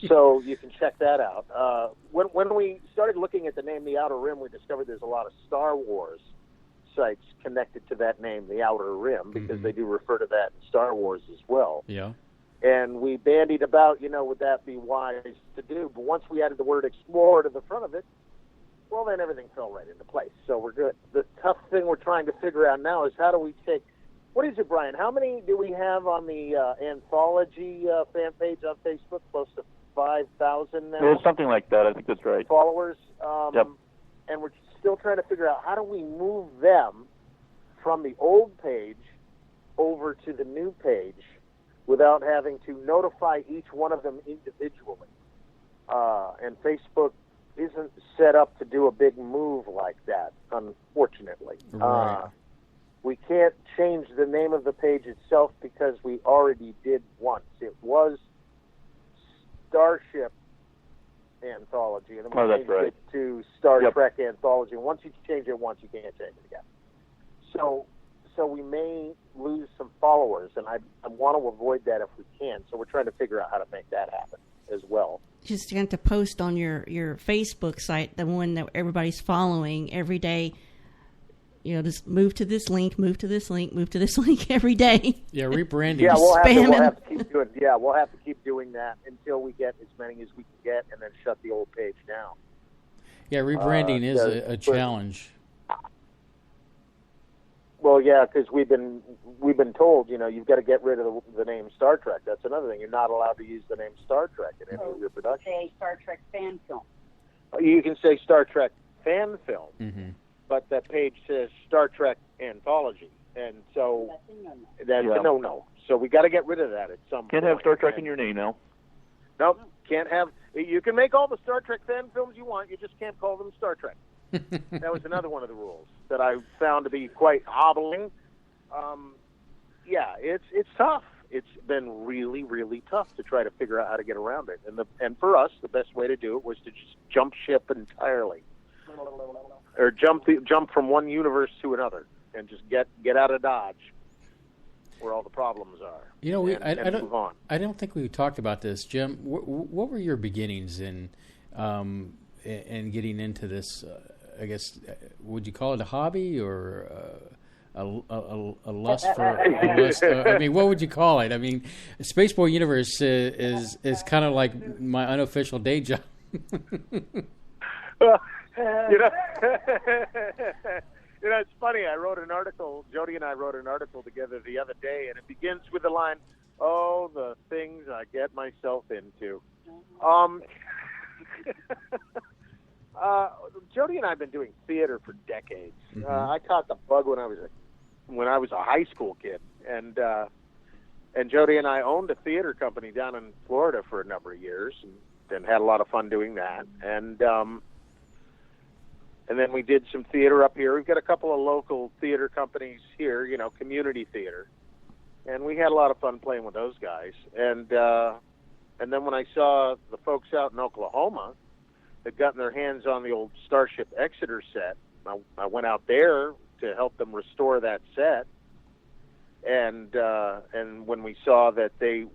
So you can check that out. When we started looking at the name The Outer Rim, we discovered there's a lot of Star Wars sites connected to that name, The Outer Rim, because they do refer to that in Star Wars as well. Yeah. And we bandied about, would that be wise to do? But once we added the word explore to the front of it, well, then everything fell right into place. So we're good. The tough thing we're trying to figure out now is how do we take... What is it, Brian? How many do we have on the Anthology fan page on Facebook? Close to 5,000 now? It's something like that. I think that's right. Followers. Yep. And we're still trying to figure out how do we move them from the old page over to the new page without having to notify each one of them individually. And Facebook isn't set up to do a big move like that, unfortunately. Right. We can't change the name of the page itself because we already did once. It was Starship Anthology, and then we changed it to Star Trek Anthology. And once you change it once, you can't change it again. So so we may lose some followers, and I want to avoid that if we can. So we're trying to figure out how to make that happen as well. Just going to post on your Facebook site, the one that everybody's following every day. You know, just move to this link, move to this link, move to this link every day. Yeah, rebranding. Yeah, we'll have to keep doing. Yeah, we'll have to keep doing that until we get as many as we can get, and then shut the old page down. Yeah, rebranding is a challenge. Well, yeah, because we've been told, you know, you've got to get rid of the name Star Trek. That's another thing. You're not allowed to use the name Star Trek in any of your production. Say Star Trek fan film. You can say Star Trek fan film. Mm-hmm. But that page says Star Trek Anthology, and so that's a no-no. So we got to get rid of that at some point. Can't have Star Trek in your name now. Nope, can't have. You can make all the Star Trek fan films you want. You just can't call them Star Trek. That was another one of the rules that I found to be quite hobbling. Yeah, it's tough. It's been really, really tough to try to figure out how to get around it. And for us, the best way to do it was to just jump ship entirely. Or jump from one universe to another, and just get out of Dodge, where all the problems are. You know, move on. I don't think we talked about this, Jim. What were your beginnings in getting into this? I guess would you call it a hobby or a lust for? A lust, I mean, what would you call it? I mean, Spaceboy Universe is kind of like my unofficial day job. You know, it's funny. I wrote an article. Jodi and I wrote an article together the other day, and it begins with the line, "Oh, the things I get myself into." Jodi and I have been doing theater for decades. Mm-hmm. I caught the bug when I was a high school kid, and Jodi and I owned a theater company down in Florida for a number of years, and had a lot of fun doing that. And then we did some theater up here. We've got a couple of local theater companies here, you know, community theater. And we had a lot of fun playing with those guys. And then when I saw the folks out in Oklahoma had gotten their hands on the old Starship Exeter set, I went out there to help them restore that set. And when we saw that they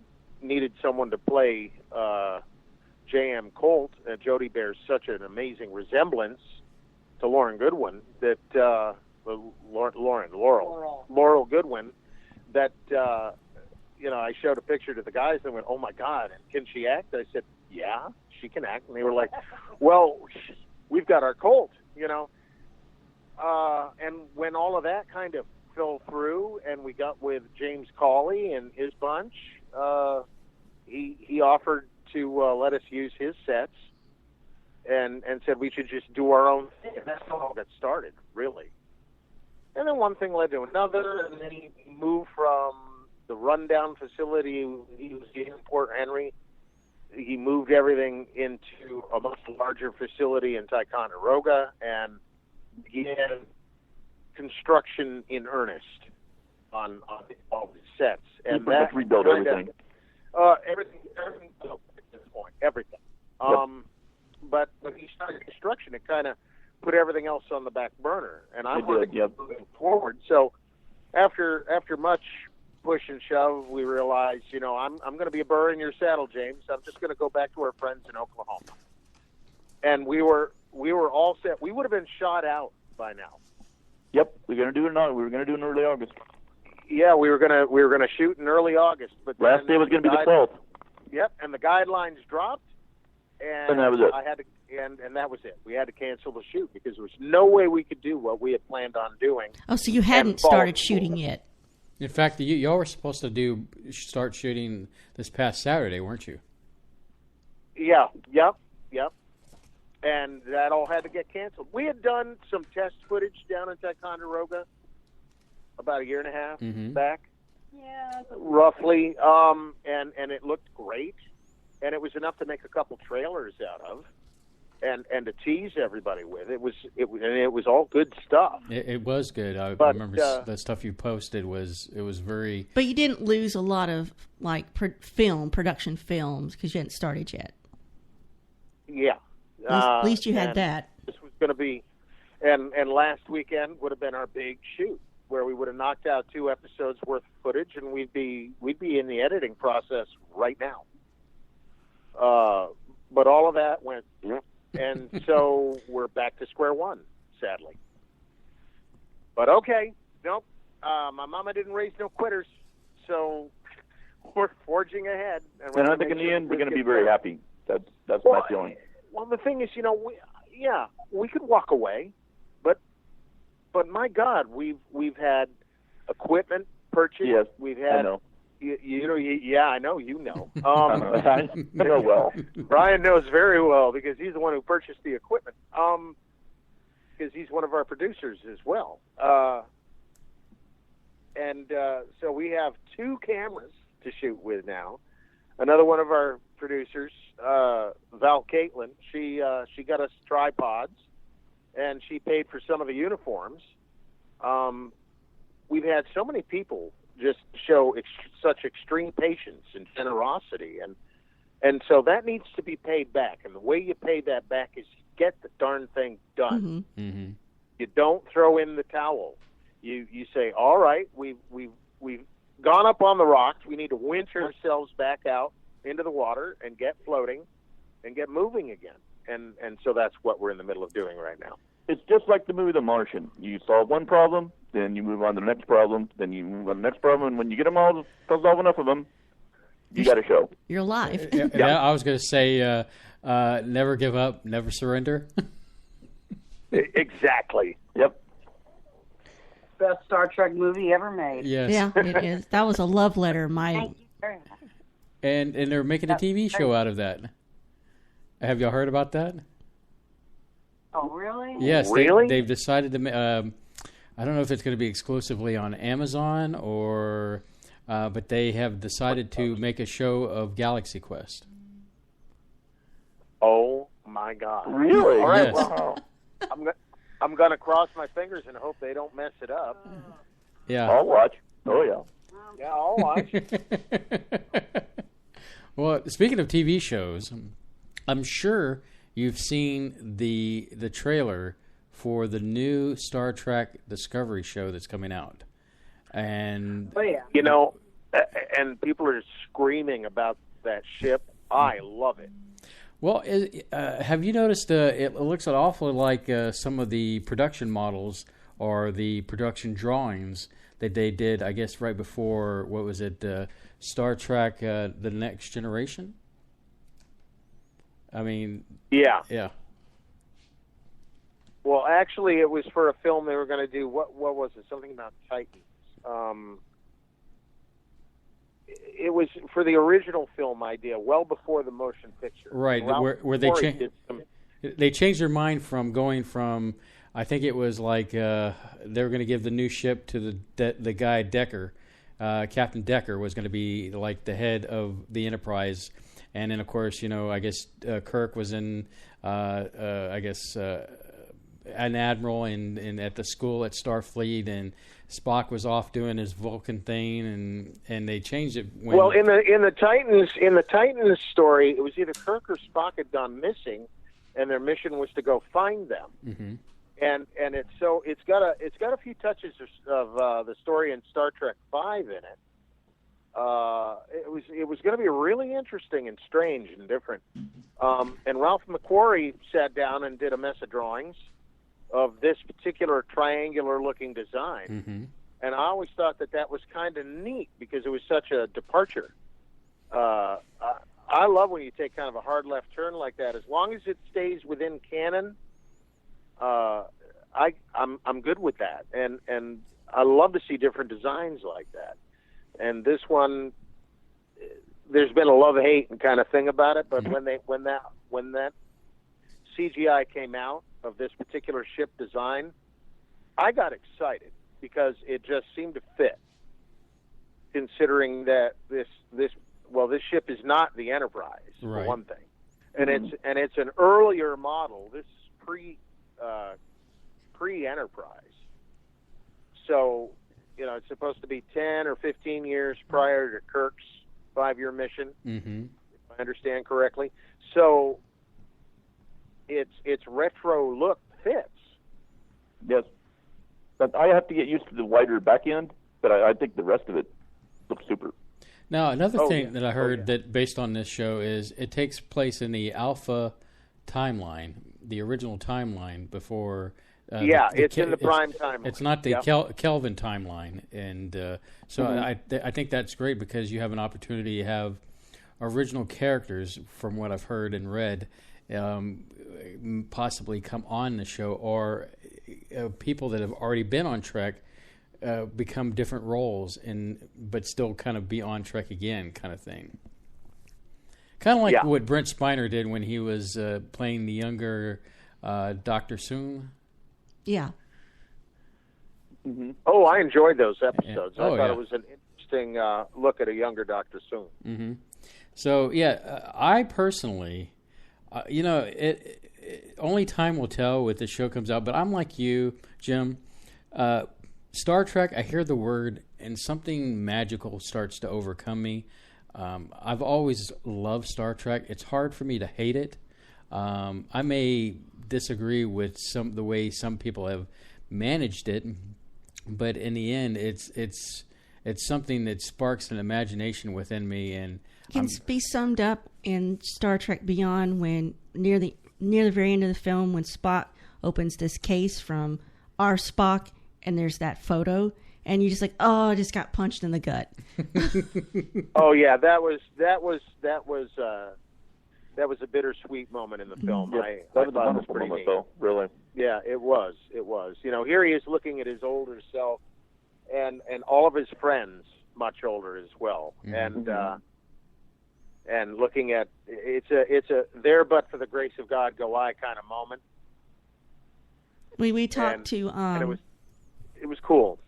needed someone to play J.M. Colt, Jodi bears such an amazing resemblance to Lauren Goodwin Laurel Goodwin, that you know, I showed a picture to the guys and went, "Oh my God, can she act?" I said, "Yeah, she can act." And they were like, "Well, we've got our Colt," you know. And when all of that kind of fell through, and we got with James Cawley and his bunch, he offered to let us use his sets. And said we should just do our own thing. And that's how it all got started, really. And then one thing led to another, and then he moved from the rundown facility he was in Port Henry. He moved everything into a much larger facility in Ticonderoga, and he had construction in earnest on all his sets. And that rebuilt everything. Everything built at this point. Everything. Yep. But when he started construction, it kind of put everything else on the back burner, and I wanted to keep moving forward. So after much push and shove, we realized, you know, I'm going to be a burr in your saddle, James. I'm just going to go back to our friends in Oklahoma. And we were all set. We would have been shot out by now. Yep, we're going to do it now. We were going to do it in early August. Yeah, we were going to shoot in early August, but last day was going to be the 12th. Yep, and the guidelines dropped. And that was it. I had to, and that was it. We had to cancel the shoot because there was no way we could do what we had planned on doing. Oh, so you hadn't started shooting yet? In fact, y'all were supposed to start shooting this past Saturday, weren't you? Yeah, yep. And that all had to get canceled. We had done some test footage down in Ticonderoga about a year and a half back, roughly, and it looked great. And it was enough to make a couple trailers out of, and to tease everybody with. It was all good stuff. It was good. I remember the stuff you posted was very. But you didn't lose a lot of like production films because you hadn't started yet. Yeah, at least you had that. This was going to be, and last weekend would have been our big shoot. where we would have knocked out 2 episodes worth of footage, and we'd be in the editing process right now. But all of that went, and so we're back to square one, sadly. But okay, nope. My mama didn't raise no quitters, so we're forging ahead. And I think in the end we're going to be very happy. That's my feeling. Well, the thing is, we could walk away, but my God, we've had equipment purchased. Yes, we've had. I know. I know you know. I know well. Brian knows very well because he's the one who purchased the equipment. Because he's one of our producers as well. So we have 2 cameras to shoot with now. Another one of our producers, Val Caitlin, she got us tripods, and she paid for some of the uniforms. We've had so many people just show such extreme patience and generosity, and so that needs to be paid back. And the way you pay that back is you get the darn thing done. Mm-hmm. Mm-hmm. You don't throw in the towel. You say, all right, we've gone up on the rocks. We need to winch ourselves back out into the water and get floating and get moving again. And so that's what we're in the middle of doing right now. It's just like the movie The Martian. You solve one problem, then you move on to the next problem, then you move on to the next problem, and when you get them all, solve enough of them, you got a show. You're live. Yeah, I was going to say, never give up, never surrender. Exactly. Yep. Best Star Trek movie ever made. Yes. Yeah, it is. That was a love letter. Thank you very much. And they're making a TV show out of that. Have y'all heard about that? Oh, really? Yes. Really? They've decided to. I don't know if it's going to be exclusively on Amazon or, but they have decided to make a show of Galaxy Quest. Oh my God! Really? All right. Yes. Well, I'm going to cross my fingers and hope they don't mess it up. Yeah. I'll watch. Oh yeah. Yeah, I'll watch. Well, speaking of TV shows, I'm sure you've seen the trailer for the new Star Trek Discovery show that's coming out. And Oh yeah. And people are screaming about that ship. I love it. well, have you noticed it looks an awfully like some of the production models or the production drawings that they did, I guess, right before, what was it, Star Trek The Next Generation? I mean... Yeah. Yeah. Well, actually, it was for a film they were going to do. What was it? Something about Titans. It was for the original film idea, well before the motion picture. Right, where they changed their mind from going from, I think it was like they were going to give the new ship to the guy Decker. Captain Decker was going to be like the head of the Enterprise. And then, of course, I guess Kirk was in, an admiral and at the school at Starfleet, and Spock was off doing his Vulcan thing, and they changed it. Well, in the Titans story, it was either Kirk or Spock had gone missing, and their mission was to go find them. Mm-hmm. And it's got a few touches of the story in Star Trek V in it. It was going to be really interesting and strange and different. And Ralph McQuarrie sat down and did a mess of drawings of this particular triangular-looking design. Mm-hmm. And I always thought that was kind of neat because it was such a departure. I love when you take kind of a hard left turn like that. As long as it stays within canon, I'm good with that. And I love to see different designs like that. And this one, there's been a love-hate kind of thing about it. But when that CGI came out of this particular ship design, I got excited because it just seemed to fit. Considering that this ship is not the Enterprise, right, for one thing, and it's an earlier model. This is pre-Enterprise, so it's supposed to be 10 or 15 years prior to Kirk's 5-year mission, mm-hmm, if I understand correctly. So its retro look fits. Yes. But I have to get used to the wider back end, but I think the rest of it looks super. Now, another thing that I heard that based on this show is it takes place in the Alpha timeline, the original timeline before. It's in the Prime timeline. It's not the Kelvin timeline, and so I think that's great because you have an opportunity to have original characters, from what I've heard and read, possibly come on the show, or people that have already been on Trek become different roles, but still kind of be on Trek again, kind of thing. Kind of like what Brent Spiner did when he was playing the younger Dr. Soong. Yeah. Mm-hmm. Oh, I enjoyed those episodes. I thought it was an interesting look at a younger Dr. Soong. Mm-hmm. So, I personally, only time will tell if the show comes out, but I'm like you, Jim. Star Trek, I hear the word, and something magical starts to overcome me. I've always loved Star Trek. It's hard for me to hate it. I may disagree with the way some people have managed it, but in the end, it's something that sparks an imagination within me, and can be summed up in Star Trek Beyond when near the very end of the film, when Spock opens this case from our Spock, and there's that photo, and you're just like, oh, I just got punched in the gut. Oh yeah, that was a bittersweet moment in the film. Yeah, I that was a thought it was wonderful pretty moment, neat. though. Really. Yeah, it was. Here he is looking at his older self, and all of his friends much older as well, and looking at it's a there but for the grace of God go I kind of moment. We talked to and it was cool.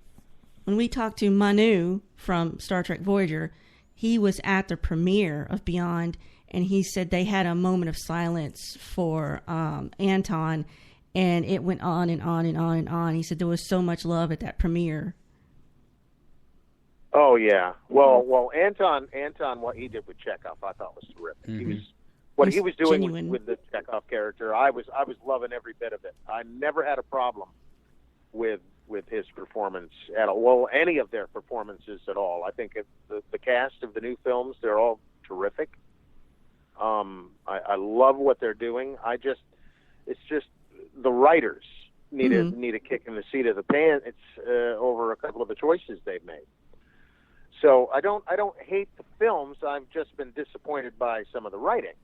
When we talked to Manu from Star Trek Voyager, he was at the premiere of Beyond, and he said they had a moment of silence for Anton, and it went on and on and on and on. He said there was so much love at that premiere. Oh yeah, well, Anton, what he did with Chekhov, I thought was terrific. Mm-hmm. He was doing with the Chekhov character. I was loving every bit of it. I never had a problem with his performance at all. Well, any of their performances at all. I think the cast of the new films, they're all terrific. I love what they're doing. It's just the writers need a kick in the seat of the pants over a couple of the choices they've made. So I don't hate the films. I've just been disappointed by some of the writing.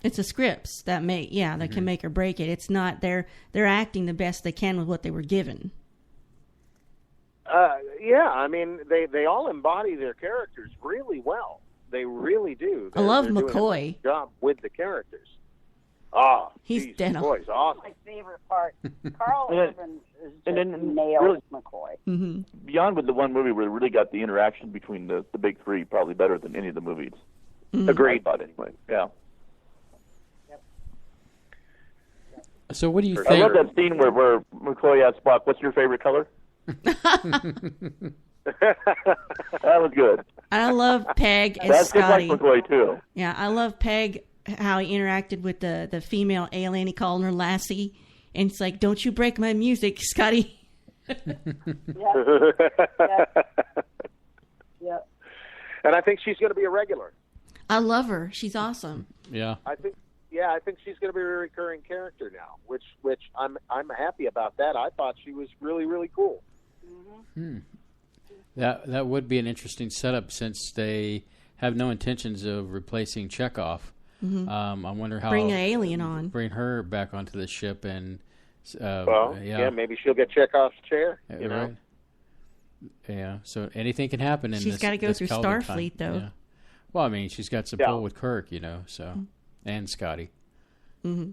It's the scripts that can make or break it. It's not they're acting the best they can with what they were given. I mean they all embody their characters really well. They really do. I love they're McCoy. doing a nice job with the characers. Oh, he's dead on. McCoy's awesome. My favorite part. Carl Urban is just nailed really, McCoy. Mm-hmm. Beyond with the one movie where they really got the interaction between the big three probably better than any of the movies. Mm-hmm. Agreed. I thought anyway. Yeah. So what do you think? I love that scene where McCoy asked Spock, "What's your favorite color?" That was good. I love Peg as That's Scotty. just like McCoy too. Yeah, I love Peg, how he interacted with the female alien. He called her Lassie, and it's like, "Don't you break my music, Scotty." Yeah. And I think she's going to be a regular. I love her. She's awesome. Yeah. I think she's going to be a recurring character now, which I'm happy about that. I thought she was really, really cool. Mm-hmm. That would be an interesting setup since they have no intentions of replacing Chekhov. Mm-hmm. I wonder how bring an alien on, bring her back onto the ship, and maybe she'll get Chekhov's chair. You know? Right? Yeah. So anything can happen. She's got to go through Starfleet, though. Yeah. Well, I mean, she's got some pull with Kirk, so and Scotty. Mm-hmm.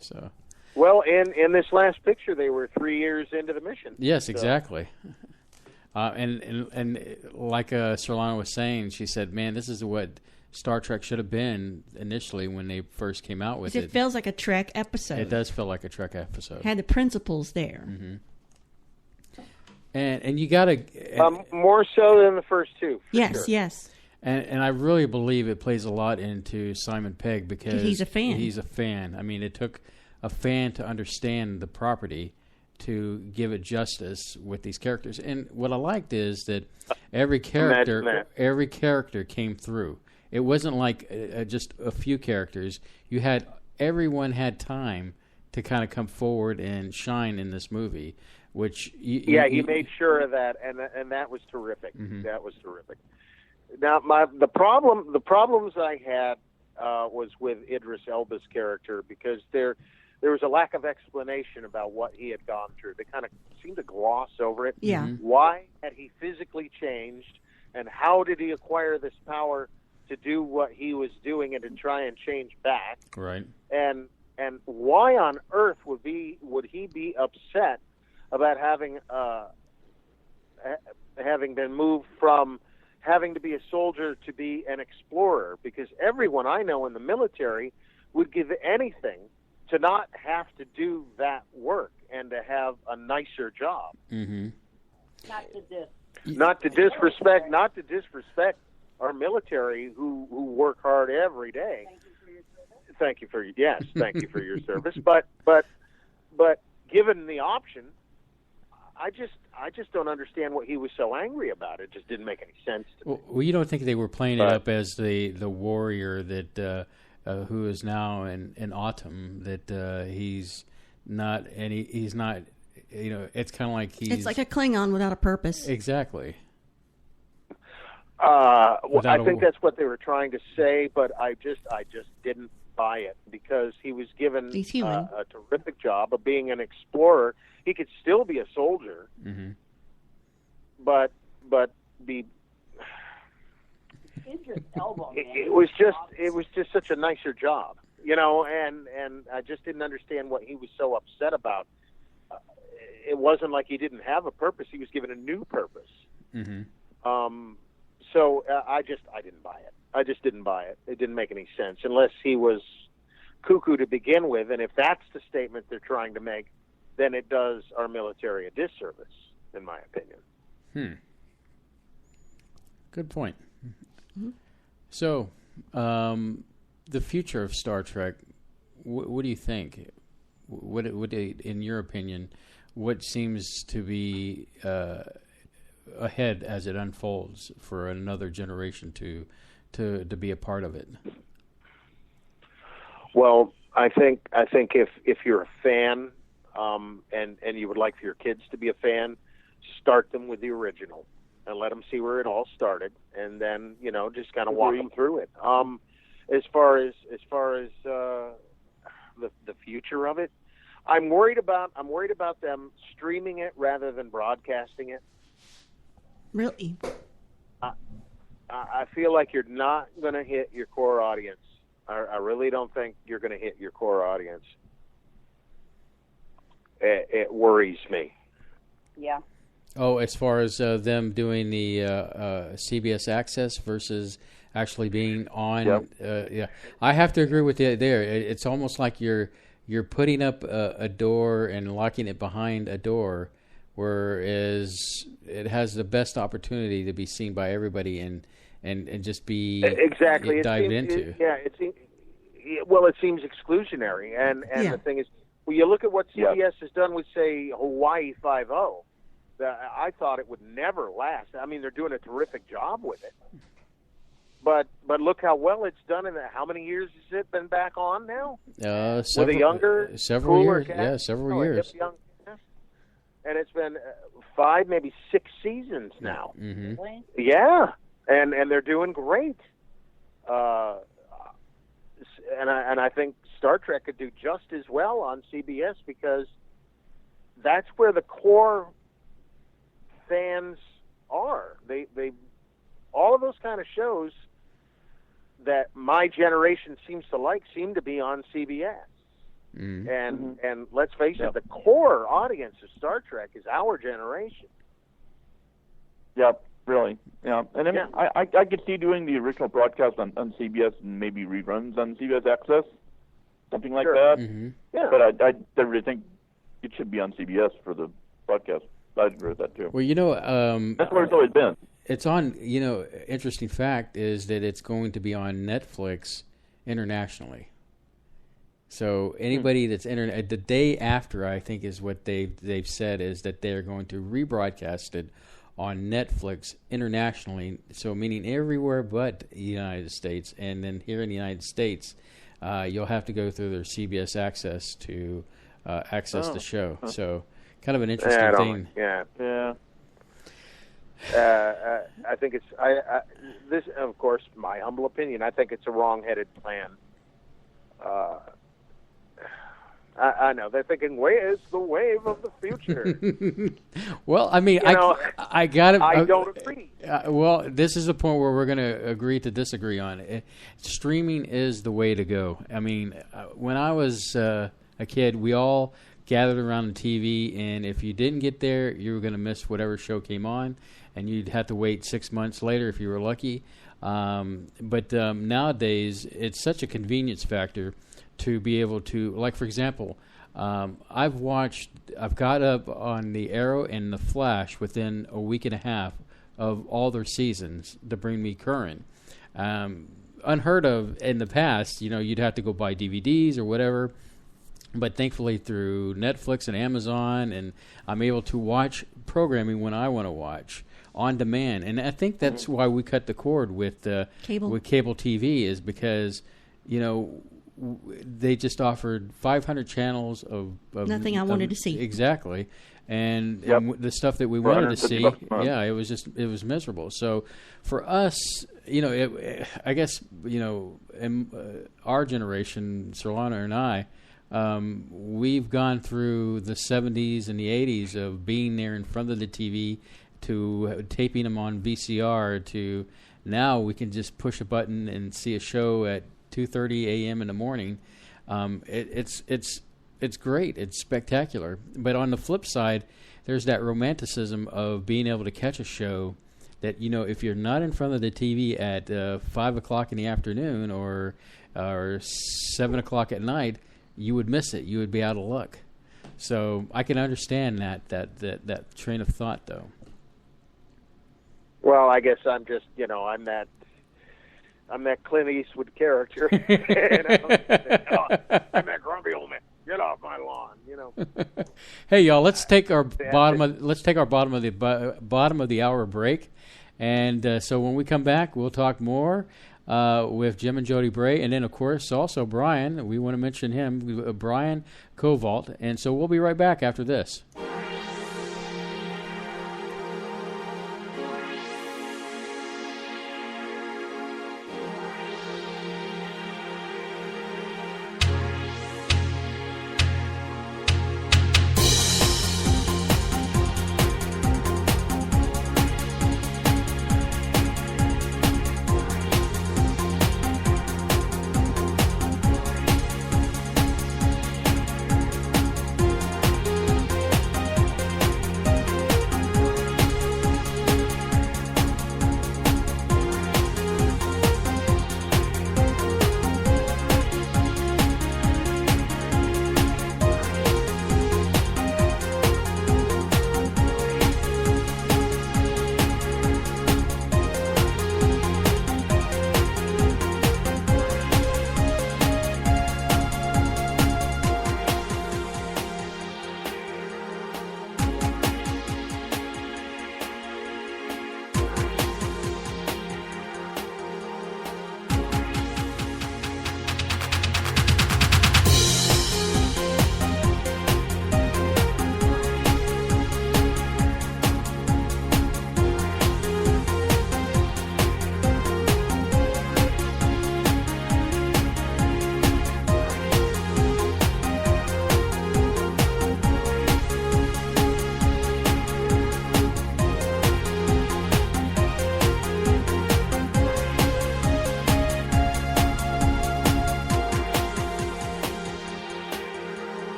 So. Well, in this last picture, they were 3 years into the mission. Yes, exactly. And like Surlana was saying, she said, "Man, this is what Star Trek should have been initially when they first came out with it." It feels like a Trek episode. It does feel like a Trek episode. Had the principles there. Mm-hmm. And you got to more so than the first two. Yes, sure. yes. And I really believe it plays a lot into Simon Pegg because he's a fan. He's a fan. I mean, it took a fan to understand the property, to give it justice with these characters. And what I liked is that every character came through. It wasn't like just a few characters. Everyone had time to kind of come forward and shine in this movie, which he made sure of that, and that was terrific. Mm-hmm. That was terrific. Now, the problems I had was with Idris Elba's character, because there was a lack of explanation about what he had gone through. They kind of seemed to gloss over it. Yeah. Mm-hmm. Why had he physically changed, and how did he acquire this power to do what he was doing and to try and change back? Right. And why on earth would he be upset about having been moved from having to be a soldier to be an explorer? Because everyone I know in the military would give anything to not have to do that work and to have a nicer job. Mm-hmm. Not to disrespect our military who work hard every day. Thank you for your service. But given the option, I just don't understand what he was so angry about. It just didn't make any sense to me. Well, you don't think they were playing it up as the warrior that who is now in Autumn, that he's not, and he's not, it's kind of like it's like a Klingon without a purpose. Exactly. I think that's what they were trying to say, but I just didn't buy it, because he was given a terrific job of being an explorer. He could still be a soldier, mm-hmm. but be. It was just such a nicer job, and I just didn't understand what he was so upset about. It wasn't like he didn't have a purpose; he was given a new purpose. Mm-hmm. So I didn't buy it. I just didn't buy it. It didn't make any sense unless he was cuckoo to begin with, and if that's the statement they're trying to make, then it does our military a disservice, in my opinion. Good point. Mm-hmm. So, the future of Star Trek, what do you think? What in your opinion, what seems to be ahead as it unfolds for another generation to be a part of it? Well, I think if you're a fan, and you would like for your kids to be a fan, start them with the original and let them see where it all started, and then just kind of walk them through it. As far as the future of it, I'm worried about them streaming it rather than broadcasting it. Really? I feel like you're not going to hit your core audience. I really don't think you're going to hit your core audience. It worries me. Yeah. Oh, as far as them doing the CBS Access versus actually being on, yeah, I have to agree with you there. It's almost like you're putting up a door and locking it behind a door, whereas it has the best opportunity to be seen by everybody and just be exactly dived into. It seems exclusionary, and the thing is, well, you look at what CBS has done with, say, Hawaii 5-0. I thought it would never last. I mean, they're doing a terrific job with it, but look how well it's done. In how many years has it been back on now? Several, with a younger, several years. Cast? Yeah, several years. And it's been 5, maybe 6 seasons now. Mm-hmm. Yeah, and they're doing great. And I think Star Trek could do just as well on CBS, because that's where the core fans are. They all of those kind of shows that my generation seems to like seem to be on CBS. Mm-hmm. And let's face it, the core audience of Star Trek is our generation. Yep, really. Yeah, and then I could see doing the original broadcast on CBS and maybe reruns on CBS Access, something like that. Mm-hmm. Yeah. But I really think it should be on CBS for the broadcast. I agree with that too. Well, that's where it's always been. It's on. Interesting fact is that it's going to be on Netflix internationally. So anybody that's internet the day after, I think, is what they've said is that they're going to rebroadcast it on Netflix internationally. So meaning everywhere but the United States, and then here in the United States, you'll have to go through their CBS Access to access the show. So kind of an interesting thing. Yeah. I think it's this, of course, my humble opinion. I think it's a wrong-headed plan. I know they're thinking, it's the wave of the future." Well, I mean, I got it. I don't agree. Well, this is the point where we're going to agree to disagree on it. Streaming is the way to go. I mean, when I was a kid, we all gathered around the TV, and if you didn't get there, you were going to miss whatever show came on, and you'd have to wait 6 months later if you were lucky. But nowadays, it's such a convenience factor to be able to, like, for example, I've got up on the Arrow and the Flash within a week and a half of all their seasons to bring me current. Unheard of in the past, you'd have to go buy DVDs or whatever. But thankfully through Netflix and Amazon, and I'm able to watch programming when I want to watch on demand. And I think that's why we cut the cord with cable TV, is because, they just offered 500 channels of nothing I wanted to see. Exactly. And the stuff that we wanted to see, it was miserable. So for us, I guess, in our generation, Surlana and I, we've gone through the 70s and the 80s of being there in front of the TV to taping them on VCR to now we can just push a button and see a show at 2:30 a.m. in the morning. It's great. It's spectacular. But on the flip side, there's that romanticism of being able to catch a show that, if you're not in front of the TV at 5 o'clock in the afternoon or 7 o'clock at night, you would miss it. You would be out of luck. So I can understand that train of thought, though. Well, I guess I'm just, I'm that Clint Eastwood character. I'm that grumpy old man. Get off my lawn, Hey, y'all, let's take our bottom of the hour break, and so when we come back, we'll talk more with Jim and Jodi Bray, and then of course also Bryan. We want to mention him, Bryan Covault, and so we'll be right back after this.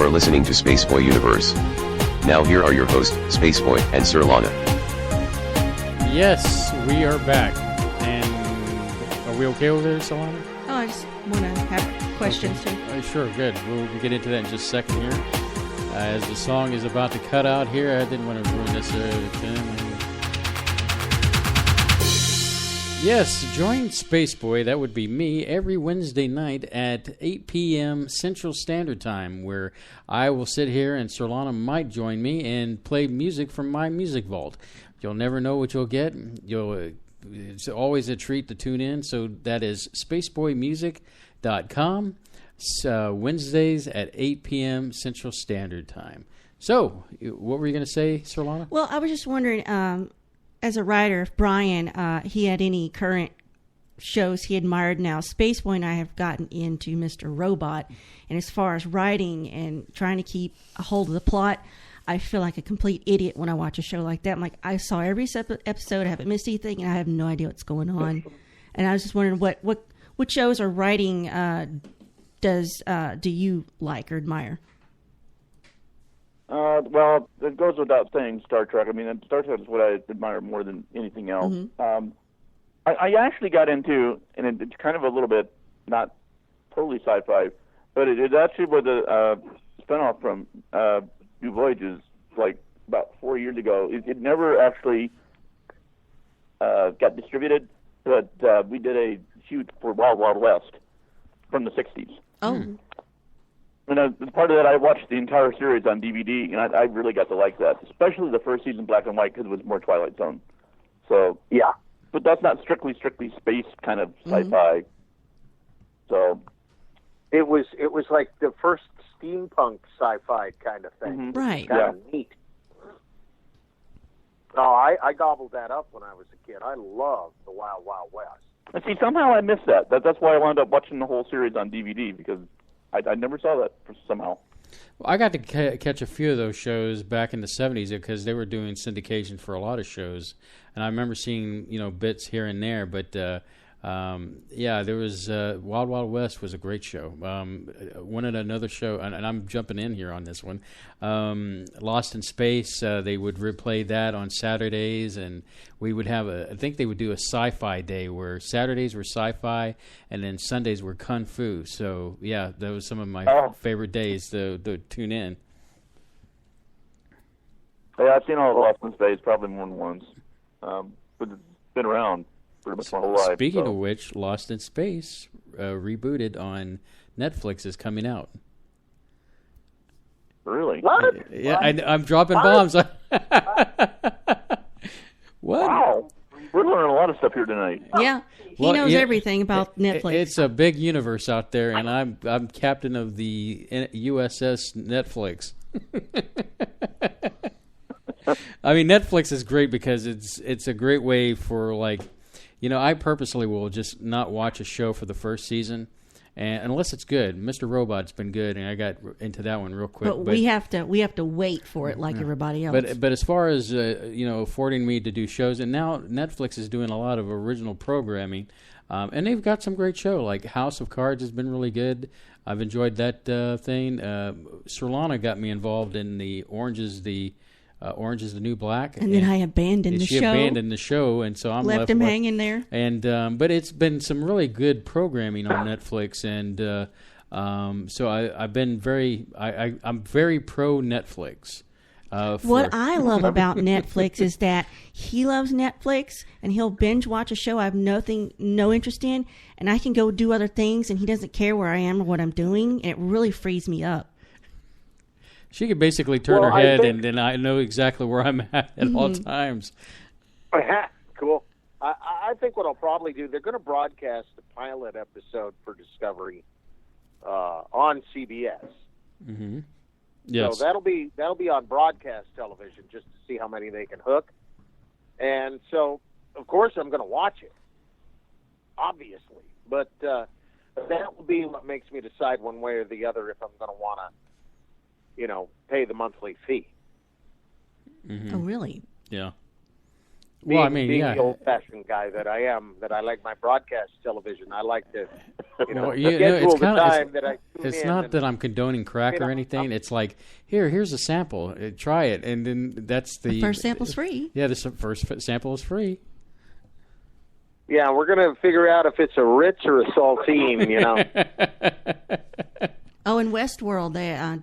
are listening to Spaceboy Universe. Now here are your hosts, Spaceboy and Surlana. Yes, we are back. And are we okay over there, Surlana? Oh, I just want to have questions too. Sure, good. We'll get into that in just a second here. As the song is about to cut out here, I didn't want to ruin this. Yes, join Spaceboy, that would be me, every Wednesday night at 8 p.m. Central Standard Time, where I will sit here and Surlana might join me and play music from my music vault. You'll never know what you'll get. It's always a treat to tune in, so that is spaceboymusic.com, Wednesdays at 8 p.m. Central Standard Time. So, what were you going to say, Surlana? Well, I was just wondering, as a writer, if Bryan, he had any current shows he admired. Now, Spaceboy and I have gotten into Mr. Robot, and as far as writing and trying to keep a hold of the plot, I feel like a complete idiot when I watch a show like that. I'm like, I saw every episode, I haven't missed anything, and I have no idea what's going on. And I was just wondering, what shows or writing do you like or admire? Well, it goes without saying, Star Trek. I mean, Star Trek is what I admire more than anything else. Mm-hmm. I actually got into, and it's kind of a little bit, not totally sci-fi, but it actually was a spinoff from New Voyages, like about 4 years ago. It never actually got distributed, but we did a shoot for Wild Wild West from the 60s. Oh. And as part of that, I watched the entire series on DVD, and I really got to like that, especially the first season, black and white, because it was more Twilight Zone. So, yeah. But that's not strictly space kind of sci-fi. So it was like the first steampunk sci-fi kind of thing. Right. Kind of neat. Oh, I gobbled that up when I was a kid. I loved the Wild Wild West. And see, somehow I missed that. That's why I wound up watching the whole series on DVD, because I never saw that somehow. Well, I got to catch a few of those shows back in the 70s because they were doing syndication for a lot of shows. And I remember seeing, bits here and there. But, yeah, there was Wild Wild West was a great show. Wanted another show, and I'm jumping in here on this one. Lost in Space, they would replay that on Saturdays. And we would have I think they would do a sci-fi day where Saturdays were sci-fi and then Sundays were kung fu. So, yeah, that was some of my favorite days to tune in. Yeah, I've seen all of Lost in Space probably more than once. But it's been around pretty much my whole life. Speaking of which, Lost in Space, rebooted on Netflix, is coming out. Really? What? Yeah, I'm dropping bombs. What? Wow. We're learning a lot of stuff here tonight. Yeah, he knows everything about Netflix. It's a big universe out there, and I'm captain of the USS Netflix. I mean, Netflix is great because it's a great way for, I purposely will just not watch a show for the first season, and unless it's good. Mr. Robot's been good, and I got into that one real quick. But we have to wait for it like everybody else. But as far as affording me to do shows, and now Netflix is doing a lot of original programming, and they've got some great show like House of Cards has been really good. I've enjoyed that thing. Surlana got me involved in the Orange is the New Black, and then I abandoned the show. She abandoned the show, and so I'm left him hanging there. And but it's been some really good programming on Netflix, and so I've been I'm very pro Netflix. What I love about Netflix is that he loves Netflix, and he'll binge watch a show I have no interest in, and I can go do other things, and he doesn't care where I am or what I'm doing, and it really frees me up. She could basically turn her head, and then I know exactly where I'm at all times. Cool. I think what I'll probably do, they're going to broadcast the pilot episode for Discovery on CBS. Mm-hmm. Yes. So that'll be on broadcast television just to see how many they can hook. And so, of course, I'm going to watch it, obviously. But that will be what makes me decide one way or the other if I'm going to want to, pay the monthly fee. Mm-hmm. Oh, really? Yeah. being the old-fashioned guy that I am, that I like my broadcast television. I like to, schedule the time that I tune It's in not and, that I'm condoning crack or anything. It's like, here's a sample. Try it. And then that's the first sample's free. Yeah, the first sample is free. Yeah, we're going to figure out if it's a Ritz or a saltine, Oh, and Westworld,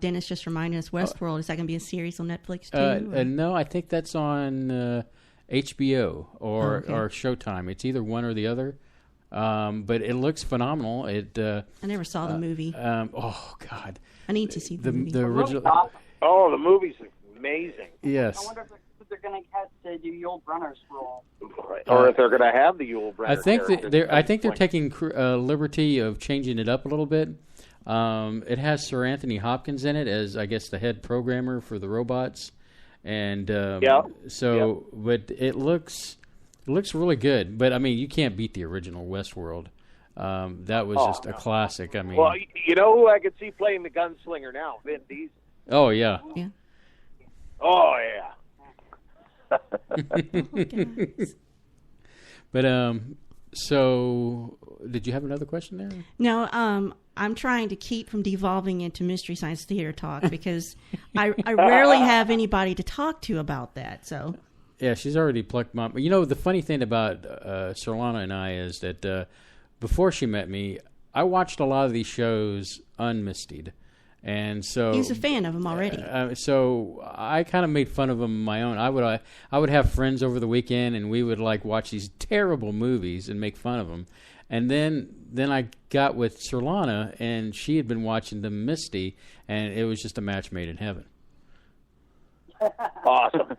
Dennis just reminded us, Westworld, is that going to be a series on Netflix too? No, I think that's on HBO or Showtime. It's either one or the other. But it looks phenomenal. I never saw the movie. Oh, God. I need to see the movie. The original. Oh, the movie's amazing. Yes. I wonder if they're going to cast the Yul Brynner's role. Or if they're going to have the Yul Brynner I think they're taking liberty of changing it up a little bit. It has Sir Anthony Hopkins in it as, I guess, the head programmer for the robots, and but it looks really good. But I mean, you can't beat the original Westworld. That was just a classic. I mean, well, you know who I could see playing the gunslinger now? Vin Diesel. Oh yeah. Yeah. Oh yeah. But so did you have another question there? No, I'm trying to keep from devolving into Mystery Science Theater talk because I rarely have anybody to talk to about that. So yeah, she's already plucked my. You know, the funny thing about Surlana and I is that before she met me, I watched a lot of these shows unmistied. And so he's a fan of them already. So I kind of made fun of them on my own. I would have friends over the weekend, and we would like watch these terrible movies and make fun of them. And then I got with Surlana, and she had been watching them misty, and it was just a match made in heaven. Awesome.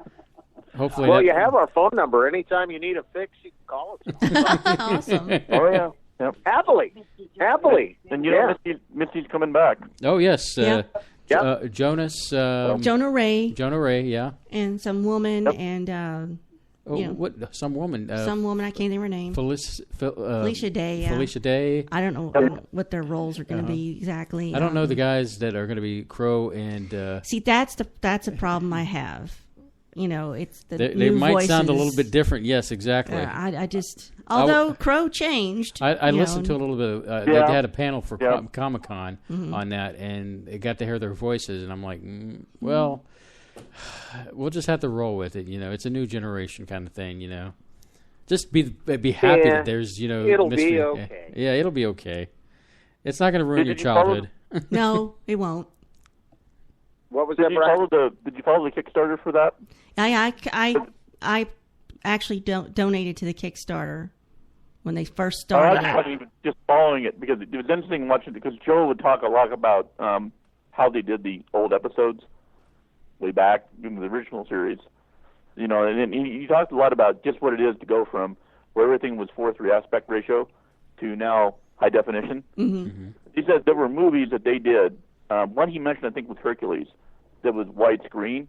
Hopefully, well, you have our phone number. Anytime you need a fix, you can call us. Awesome. Oh yeah. Yep. Happily. And you know, Misty's coming back. Oh yes. Jonas. Jonah Ray. Jonah Ray. Yeah. And some woman and. What? Some woman. Some woman. I can't think of her name. Felicia Day. Yeah. Felicia Day. I don't know what their roles are going to be exactly. I don't know the guys that are going to be Crow and. See, that's a problem I have. You know, it's the they new might voices. sound a little bit different. Yes, exactly. I just, although Crow changed. I listened to a little bit of, they had a panel for Comic-Con on that, and they got to hear their voices, and I'm like, well, we'll just have to roll with it. You know, it's a new generation kind of thing. You know, just be happy that there's it'll mystery. Be okay. Yeah, it'll be okay. It's not going to ruin your childhood. No, it won't. What was that? Did you follow the Kickstarter for that? I actually donated to the Kickstarter when they first started. I wasn't even just following it because it was interesting watching it because Joe would talk a lot about how they did the old episodes way back in the original series. You know, and he talked a lot about just what it is to go from where everything was 4:3 aspect ratio to now high definition. Mm-hmm. He said there were movies that they did. One he mentioned, I think, was Hercules, that was widescreen.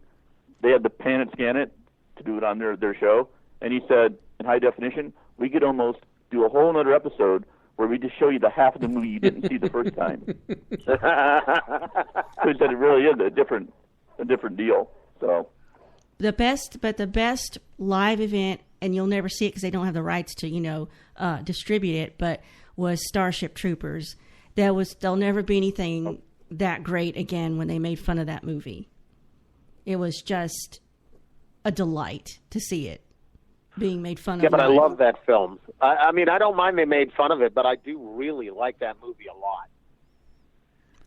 They had to pan and scan it to do it on their show. And he said, in high definition, we could almost do a whole other episode where we just show you the half of the movie you didn't see the first time. So he said it really is a different deal. So the best live event, and you'll never see it because they don't have the rights to distribute it, but was Starship Troopers. There'll never be anything that great again when they made fun of that movie. It was just a delight to see it being made fun of. Yeah, but I love that film. I mean, I don't mind they made fun of it, but I do really like that movie a lot.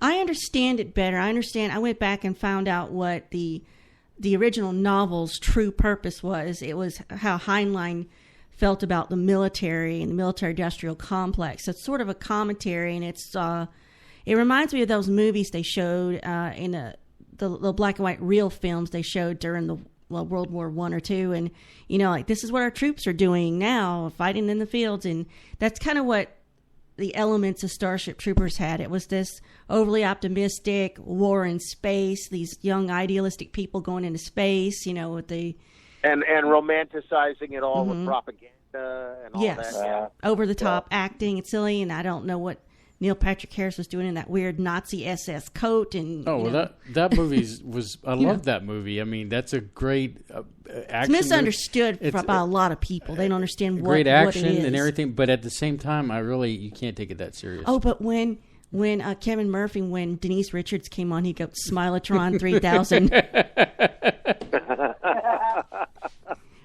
I understand it better. I went back and found out what the original novel's true purpose was. It was how Heinlein felt about the military and the military-industrial complex. So it's sort of a commentary, and it reminds me of those movies they showed in the black and white real films they showed during the World War I or II, and like this is what our troops are doing now, fighting in the fields, and that's kind of what the elements of Starship Troopers had. It was this overly optimistic war in space, these young idealistic people going into space, with the and romanticizing it all with propaganda and all that. Over the top acting. It's silly, and I don't know what Neil Patrick Harris was doing in that weird Nazi SS coat. And that movie was I You love know. that movie. I mean, that's a great action. It's misunderstood by a lot of people. They don't understand great what action it is. and everything, but at the same time, you can't take it that serious. Oh, but when Kevin Murphy, when Denise Richards came on, he got Smiletron 3000. It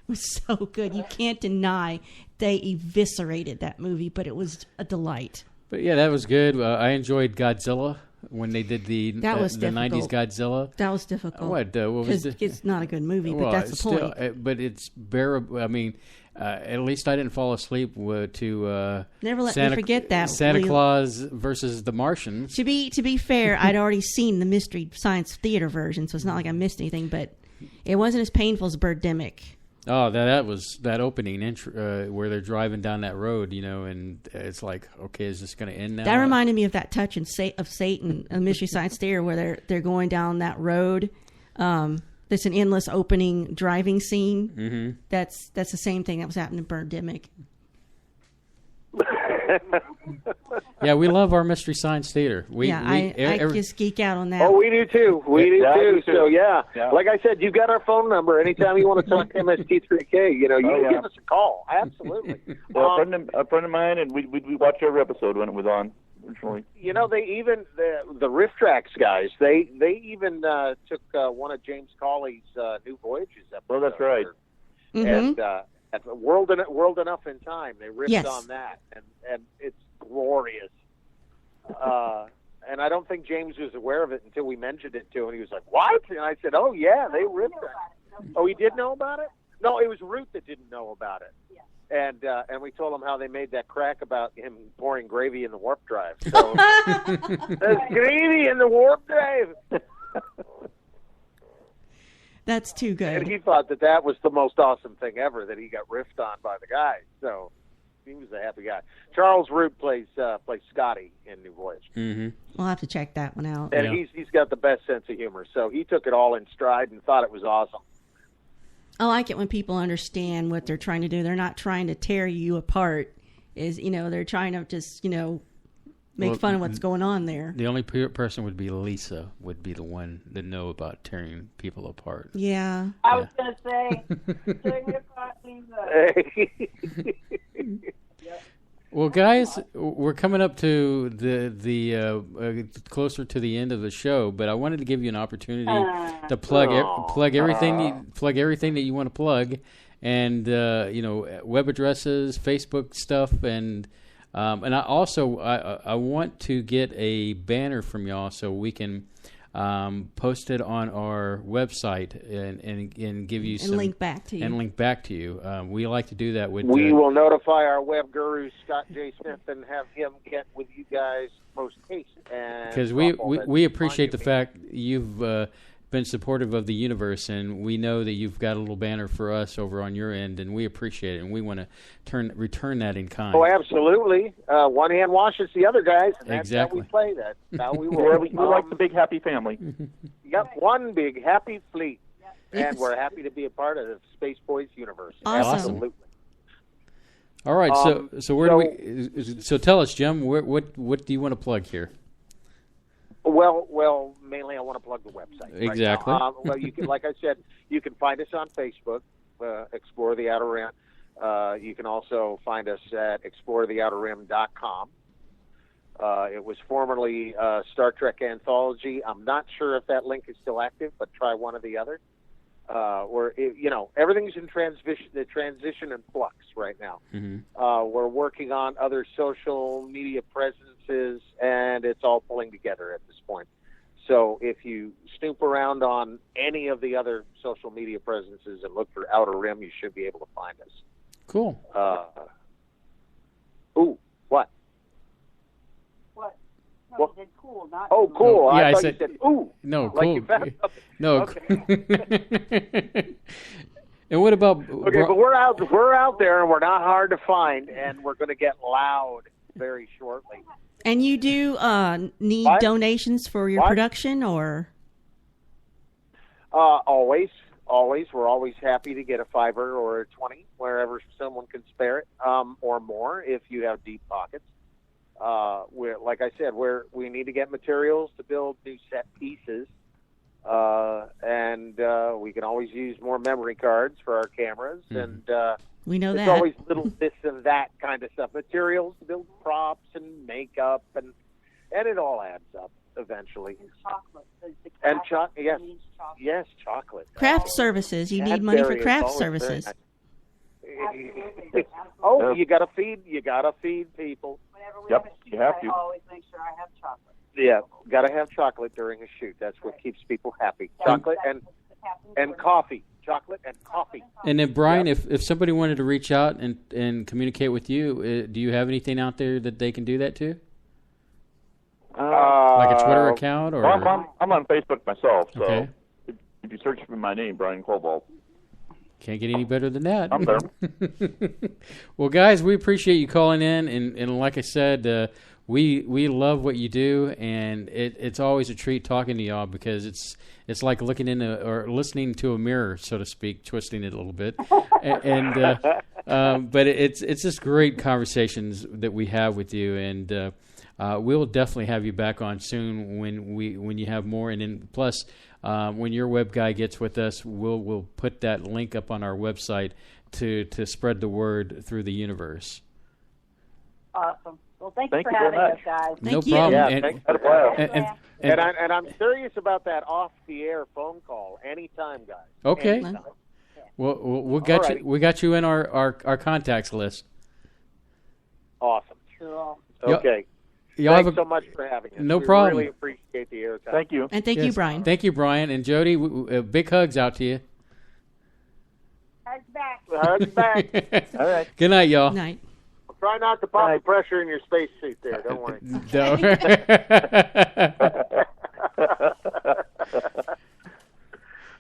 was so good. You can't deny they eviscerated that movie, but it was a delight. But yeah, that was good. I enjoyed Godzilla when they did the 90s Godzilla. That was difficult. What was it? It's not a good movie, but that's the point. But it's bearable. I mean, at least I didn't fall asleep to Never let me forget that. Santa Claus versus the Martians. To be fair, I'd already seen the Mystery Science Theater version, so it's not like I missed anything, but it wasn't as painful as Birdemic. Oh, that was that opening intro where they're driving down that road, and it's like, okay, is this going to end now? That reminded me of that touch of Satan, a Mystery Science Theater, where they're going down that road. There's an endless opening driving scene. Mm-hmm. That's the same thing that was happening in Birdemic. Yeah, we love our Mystery Science Theater. I just geek out on that. Oh, we do too. We do too. So Yeah. like I said, you've got our phone number. Anytime you want to talk to MST3K, you can give us a call. Absolutely. Well, a friend of mine, and we watched every episode when it was on originally. They even the Riff Tracks guys. They even took one of James Cawley's New Voyages episodes. Oh, that's right. And at World Enough in Time, they riffed on that, and it's glorious. And I don't think James was aware of it until we mentioned it to him. He was like, "What?" And I said, "Oh yeah, they ripped it." Oh, he did know about it? No, it was Root that didn't know about it. Yeah. And we told him how they made that crack about him pouring gravy in the warp drive. So there's gravy in the warp drive. That's too good. And he thought that was the most awesome thing ever, that he got riffed on by the guys. So he was a happy guy. Charles Root plays Scotty in New Voyage. Mm-hmm. We'll have to check that one out. And he's got the best sense of humor. So he took it all in stride and thought it was awesome. I like it when people understand what they're trying to do. They're not trying to tear you apart. They're trying to just, make fun of what's going on there. The only person would be Lisa, would be the one that know about tearing people apart. Yeah. I was going to say, tear me apart, Lisa. Well, guys, we're coming up to the closer to the end of the show, but I wanted to give you an opportunity to plug everything that you want to plug, and web addresses, Facebook stuff, and I also I want to get a banner from y'all so we can post it on our website and give you some link back to you. We like to do that with. We will notify our web guru Scott J. Smith and have him get with you guys post haste. Because we appreciate the fact you've been supportive of the universe, and we know that you've got a little banner for us over on your end, and we appreciate it, and we want to return that in kind. Oh, absolutely. One hand washes the other, guys. And Exactly. That's how we play that. How we will. We like the big happy family. Yep, one big happy fleet. And we're happy to be a part of the Space Boys universe. Awesome. Absolutely. All right, so tell us, Jim, what do you want to plug here? Well, mainly I want to plug the website. Exactly. Right now. Well, you can, like I said, you can find us on Facebook, Explore the Outer Rim. You can also find us at exploretheouterrim.com. It was formerly Star Trek Anthology. I'm not sure if that link is still active, but try one or the other. Everything's in transition and flux right now. Mm-hmm. We're working on other social media presences, and it's all pulling together at this point. So if you snoop around on any of the other social media presences and look for Outer Rim, you should be able to find us. Cool. What? What? No, Well, you said cool, not oh, cool. Yeah, I thought said, you said, ooh. No, like cool. you found something. No. Okay. And what about... Okay, but we're out there, and we're not hard to find, and we're going to get loud very shortly. And you do need donations for your production, or? Always. We're always happy to get a $5 or a $20, wherever someone can spare it, or more if you have deep pockets. like I said, we need to get materials to build new set pieces, and we can always use more memory cards for our cameras, and we know there's that. always little this and that kind of stuff, materials to build props and makeup, and it all adds up eventually. And chocolate. And yes, chocolate. Craft services. You need money for Cadbury is craft always services. very nice. Oh, you gotta feed people. Whenever we Yep, have a shoot, you have I to. always make sure I have chocolate. Yeah, gotta have chocolate during a shoot. That's what keeps people happy. Chocolate and coffee. Chocolate and coffee. And then, Brian, if somebody wanted to reach out and communicate with you, do you have anything out there that they can do that to? Like a Twitter account? Or Well, I'm on Facebook myself, so Okay. if you search for my name, Bryan Covault. Can't get any better than that. I'm there. Well, guys, we appreciate you calling in, and like I said, we love what you do, and it's always a treat talking to y'all because it's like looking into or listening to a mirror, so to speak, twisting it a little bit, but it's just great conversations that we have with you, and we'll definitely have you back on soon when you have more, and then plus. When your web guy gets with us, we'll put that link up on our website to spread the word through the universe. Awesome. Well, thank Thank you you for having very us, much. guys. No problem. Yeah, And- thanks. Had a blast. And I'm serious about that off-the-air phone call anytime, guys. Okay. Anytime. We got Alrighty. you. We got you in our contacts list. Awesome. Cool. Okay. Y'all Thanks have a- so much for having us. No we problem. really appreciate the airtime. Thank you. And thank you, Yes. Brian. Thank you, Brian and Jody. Big hugs out to you. Hugs back. Hugs back. All right. Good night, y'all. Night. Try not to pop the pressure in your space suit there. Don't worry. Don't.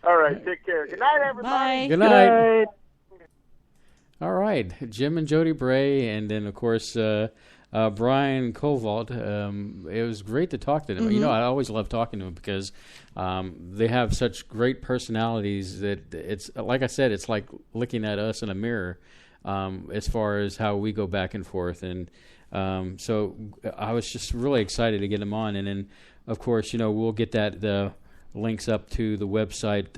All right. Take care. Good night, everybody. Bye. Good night. All right, Jim and Jodi Bray, and then of course Bryan Covault. It was great to talk to them. Mm-hmm. You know, I always love talking to them because they have such great personalities that it's like I said, it's like looking at us in a mirror as far as how we go back and forth. And so I was just really excited to get them on. And then, of course, you know, we'll get the links up to the website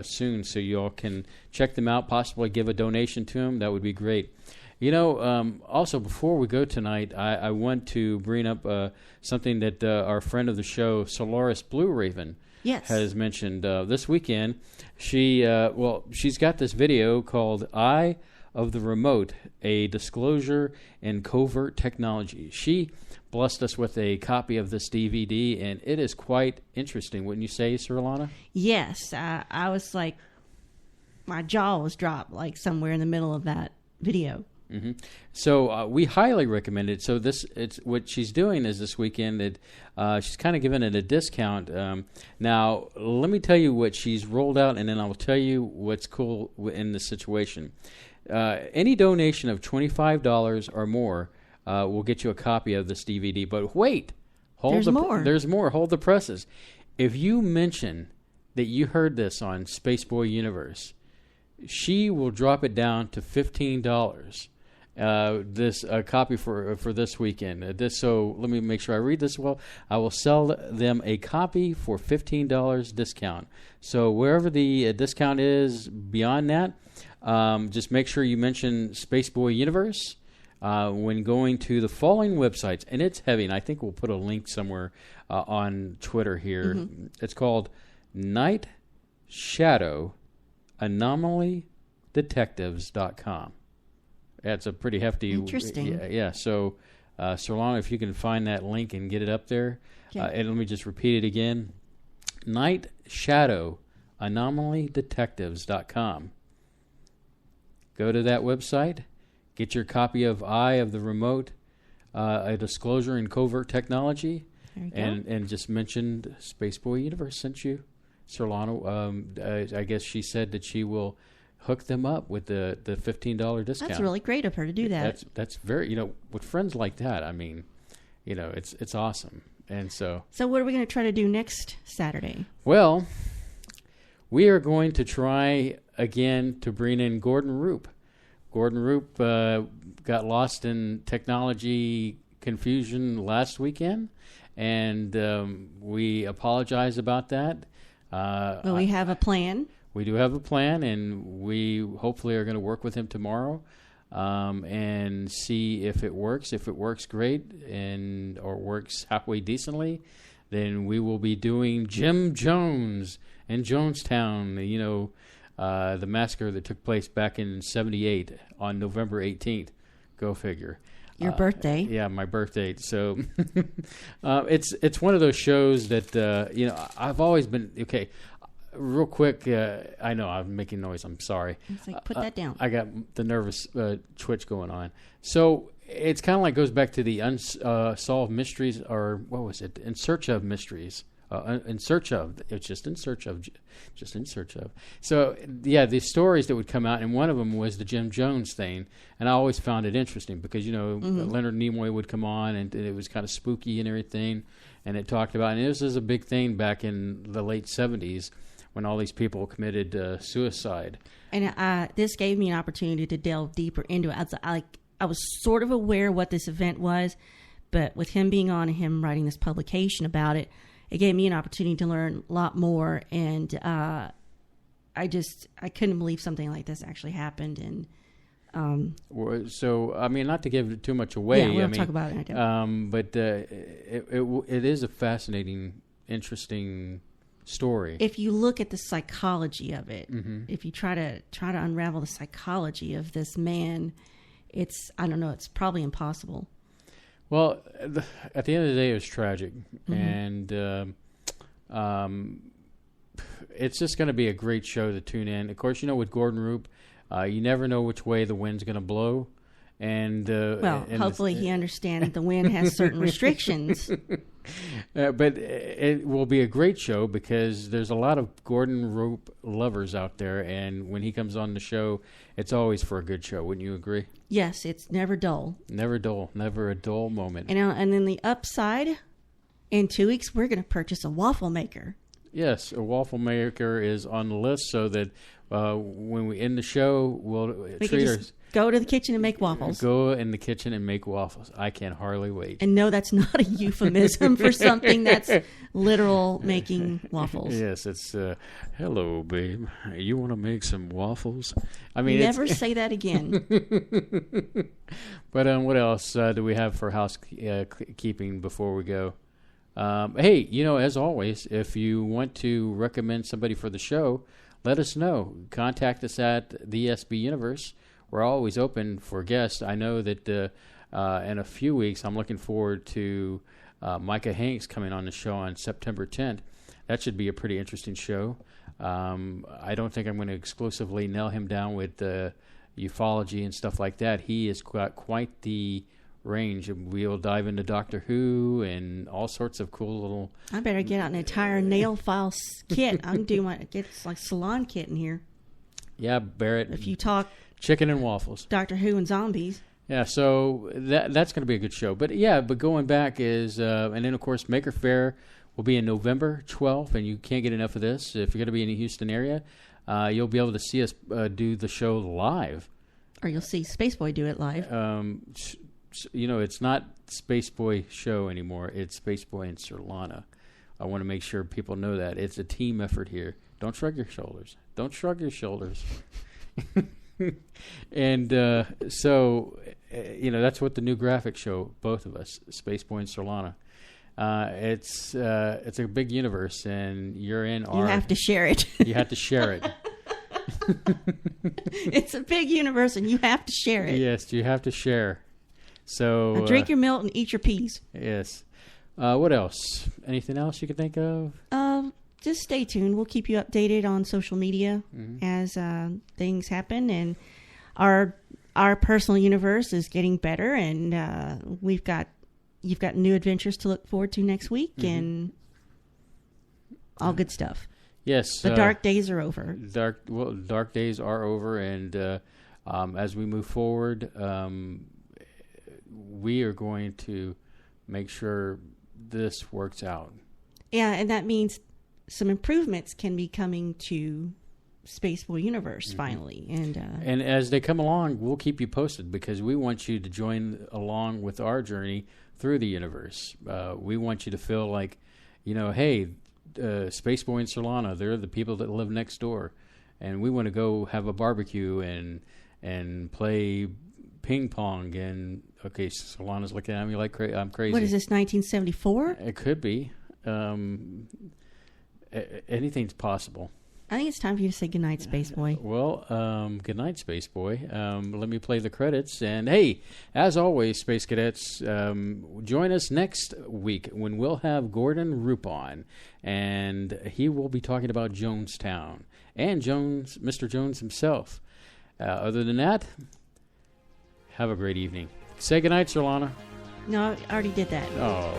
soon, so you all can check them out, possibly give a donation to them. That would be great. You know, also, before we go tonight, I want to bring up something that our friend of the show, Solaris Blue Raven, Yes. has mentioned this weekend. She's got this video called Eye of the Remote, a Disclosure in Covert Technology. She blessed us with a copy of this DVD, and it is quite interesting, wouldn't you say, Surlana? Yes. I was like, my jaw was dropped, like somewhere in the middle of that video. Mm-hmm. So we highly recommend it. So it's what she's doing is this weekend that she's kind of giving it a discount. Now, let me tell you what she's rolled out, and then I'll tell you what's cool in the situation. Any donation of $25 or more will get you a copy of this DVD. But wait, There's more. There's more. Hold the presses. If you mention that you heard this on Spaceboy Universe, she will drop it down to $15. This copy for this weekend. So let me make sure I read this well. I will sell them a copy for $15 discount. So wherever the discount is beyond that, just make sure you mention Spaceboy Universe when going to the following websites. And it's heavy, and I think we'll put a link somewhere on Twitter here. Mm-hmm. It's called Night Shadow AnomalyDetectives.com. That's a pretty hefty. Interesting. Yeah. So, Solana, if you can find that link and get it up there, and let me just repeat it again: Night Shadow AnomalyDetectives.com. Go to that website, get your copy of Eye of the Remote, a Disclosure in Covert Technology, and just mentioned Spaceboy Universe sent you. Solana, I guess she said that she will hook them up with the $15 discount. That's really great of her to do that. That's very, with friends like that, I mean, it's awesome. And so what are we going to try to do next Saturday? Well, we are going to try again to bring in Gordon Roop. Gordon Roop got lost in technology confusion last weekend, and we apologize about that. Well, we have a plan. We do have a plan, and we hopefully are going to work with him tomorrow and see if it works. If it works great or works halfway decently, then we will be doing Jim Jones in Jonestown, the massacre that took place back in '78 on November 18th. Go figure. Your birthday. Yeah, my birthday. So it's one of those shows that, I've always been, okay, real quick, I know I'm making noise. I'm sorry. It's like, put that down. I got the nervous twitch going on. So it's kind of like goes back to the unsolved mysteries, or what was it? In Search of Mysteries. In search of. It's just in search of. Just in search of. So, yeah, the stories that would come out, and one of them was the Jim Jones thing. And I always found it interesting because, Leonard Nimoy would come on, and it was kind of spooky and everything. And it talked about, and this is a big thing back in the late 70s when all these people committed suicide. And this gave me an opportunity to delve deeper into it. I was sort of aware what this event was, but with him being on and him writing this publication about it, it gave me an opportunity to learn a lot more. And I couldn't believe something like this actually happened. And so, I mean, not to give too much away. Yeah, we'll talk about it. But it is a fascinating, interesting story. If you look at the psychology of it, mm-hmm. if you try to unravel the psychology of this man, it's probably impossible. Well, at the end of the day, it was tragic, mm-hmm. and it's just going to be a great show to tune in. Of course, with Gordon Roop, you never know which way the wind's going to blow, and hopefully he understands the wind has certain restrictions. But it will be a great show because there's a lot of Gordon Roop lovers out there, and when he comes on the show, it's always for a good show. Wouldn't you agree? Yes, it's never dull. Never dull. Never a dull moment. And then the upside, in 2 weeks, we're going to purchase a waffle maker. Yes, a waffle maker is on the list so that when we end the show, we treat our... Go to the kitchen and make waffles. Go in the kitchen and make waffles. I can hardly wait. And no, that's not a euphemism for something that's literal making waffles. Yes, it's, hello, babe. You want to make some waffles? I mean, never say that again. But what else do we have for housekeeping before we go? Hey, as always, if you want to recommend somebody for the show, let us know. Contact us at the SB Universe. We're always open for guests. I know that in a few weeks, I'm looking forward to Micah Hanks coming on the show on September 10th. That should be a pretty interesting show. I don't think I'm going to exclusively nail him down with ufology and stuff like that. He has got quite the range. We'll dive into Doctor Who and all sorts of cool little... I better get out an entire nail file kit. I'm doing get like salon kit in here. Yeah, Barrett. If you talk... Chicken and waffles. Doctor Who and zombies. Yeah, so that's going to be a good show. But going back is, and then of course Maker Faire will be in November 12th, and you can't get enough of this. If you're going to be in the Houston area, you'll be able to see us do the show live. Or you'll see Spaceboy do it live. It's not Spaceboy show anymore. It's Spaceboy and Surlana. I want to make sure people know that. It's a team effort here. Don't shrug your shoulders. Don't shrug your shoulders. And so that's what the new graphic show, both of us, Spaceboy and Surlana. It's a big universe, and you're in our... You have to share it. You have to share it. It's a big universe, and you have to share it. Yes, you have to share. So now drink your milk and eat your peas. Yes. What else? Anything else you can think of? Just stay tuned. We'll keep you updated on social media as things happen, and our personal universe is getting better, and you've got new adventures to look forward to next week, and all good stuff. Yes, the dark days are over. Dark days are over, and as we move forward, we are going to make sure this works out. Yeah, and that means some improvements can be coming to Spaceboy Universe finally. And as they come along, we'll keep you posted because we want you to join along with our journey through the universe. We want you to feel like, hey, Spaceboy and Surlana, they're the people that live next door. And we want to go have a barbecue and play ping pong. And, okay, Solana's looking at me like I'm crazy. What is this, 1974? It could be. Anything's possible. I think it's time for you to say goodnight, Spaceboy. Well, good night, Spaceboy. Let me play the credits. And, hey, as always, Space Cadets, join us next week when we'll have Gordon Roop on. And he will be talking about Jonestown and Mr. Jones himself. Other than that, have a great evening. Say goodnight, Surlana. No, I already did that. Oh.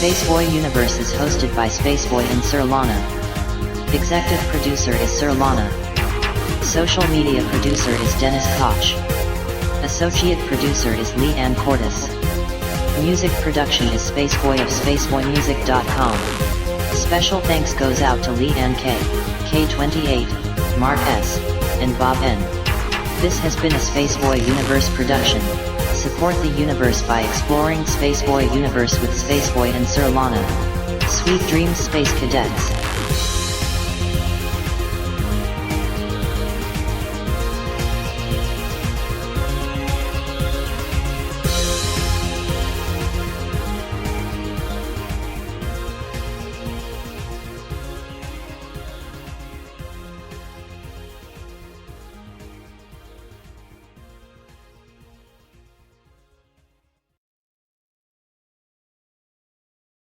Spaceboy Universe is hosted by Spaceboy and Surlana. Executive producer is Surlana. Social media producer is Dennis Koch. Associate producer is Lee Ann Cordes. Music production is Spaceboy of SpaceboyMusic.com. Special thanks goes out to Lee Ann K, K28, Mark S, and Bob N. This has been a Spaceboy Universe production. Support the universe by exploring Spaceboy Universe with Spaceboy and Surlana. Sweet dreams, Space Cadets.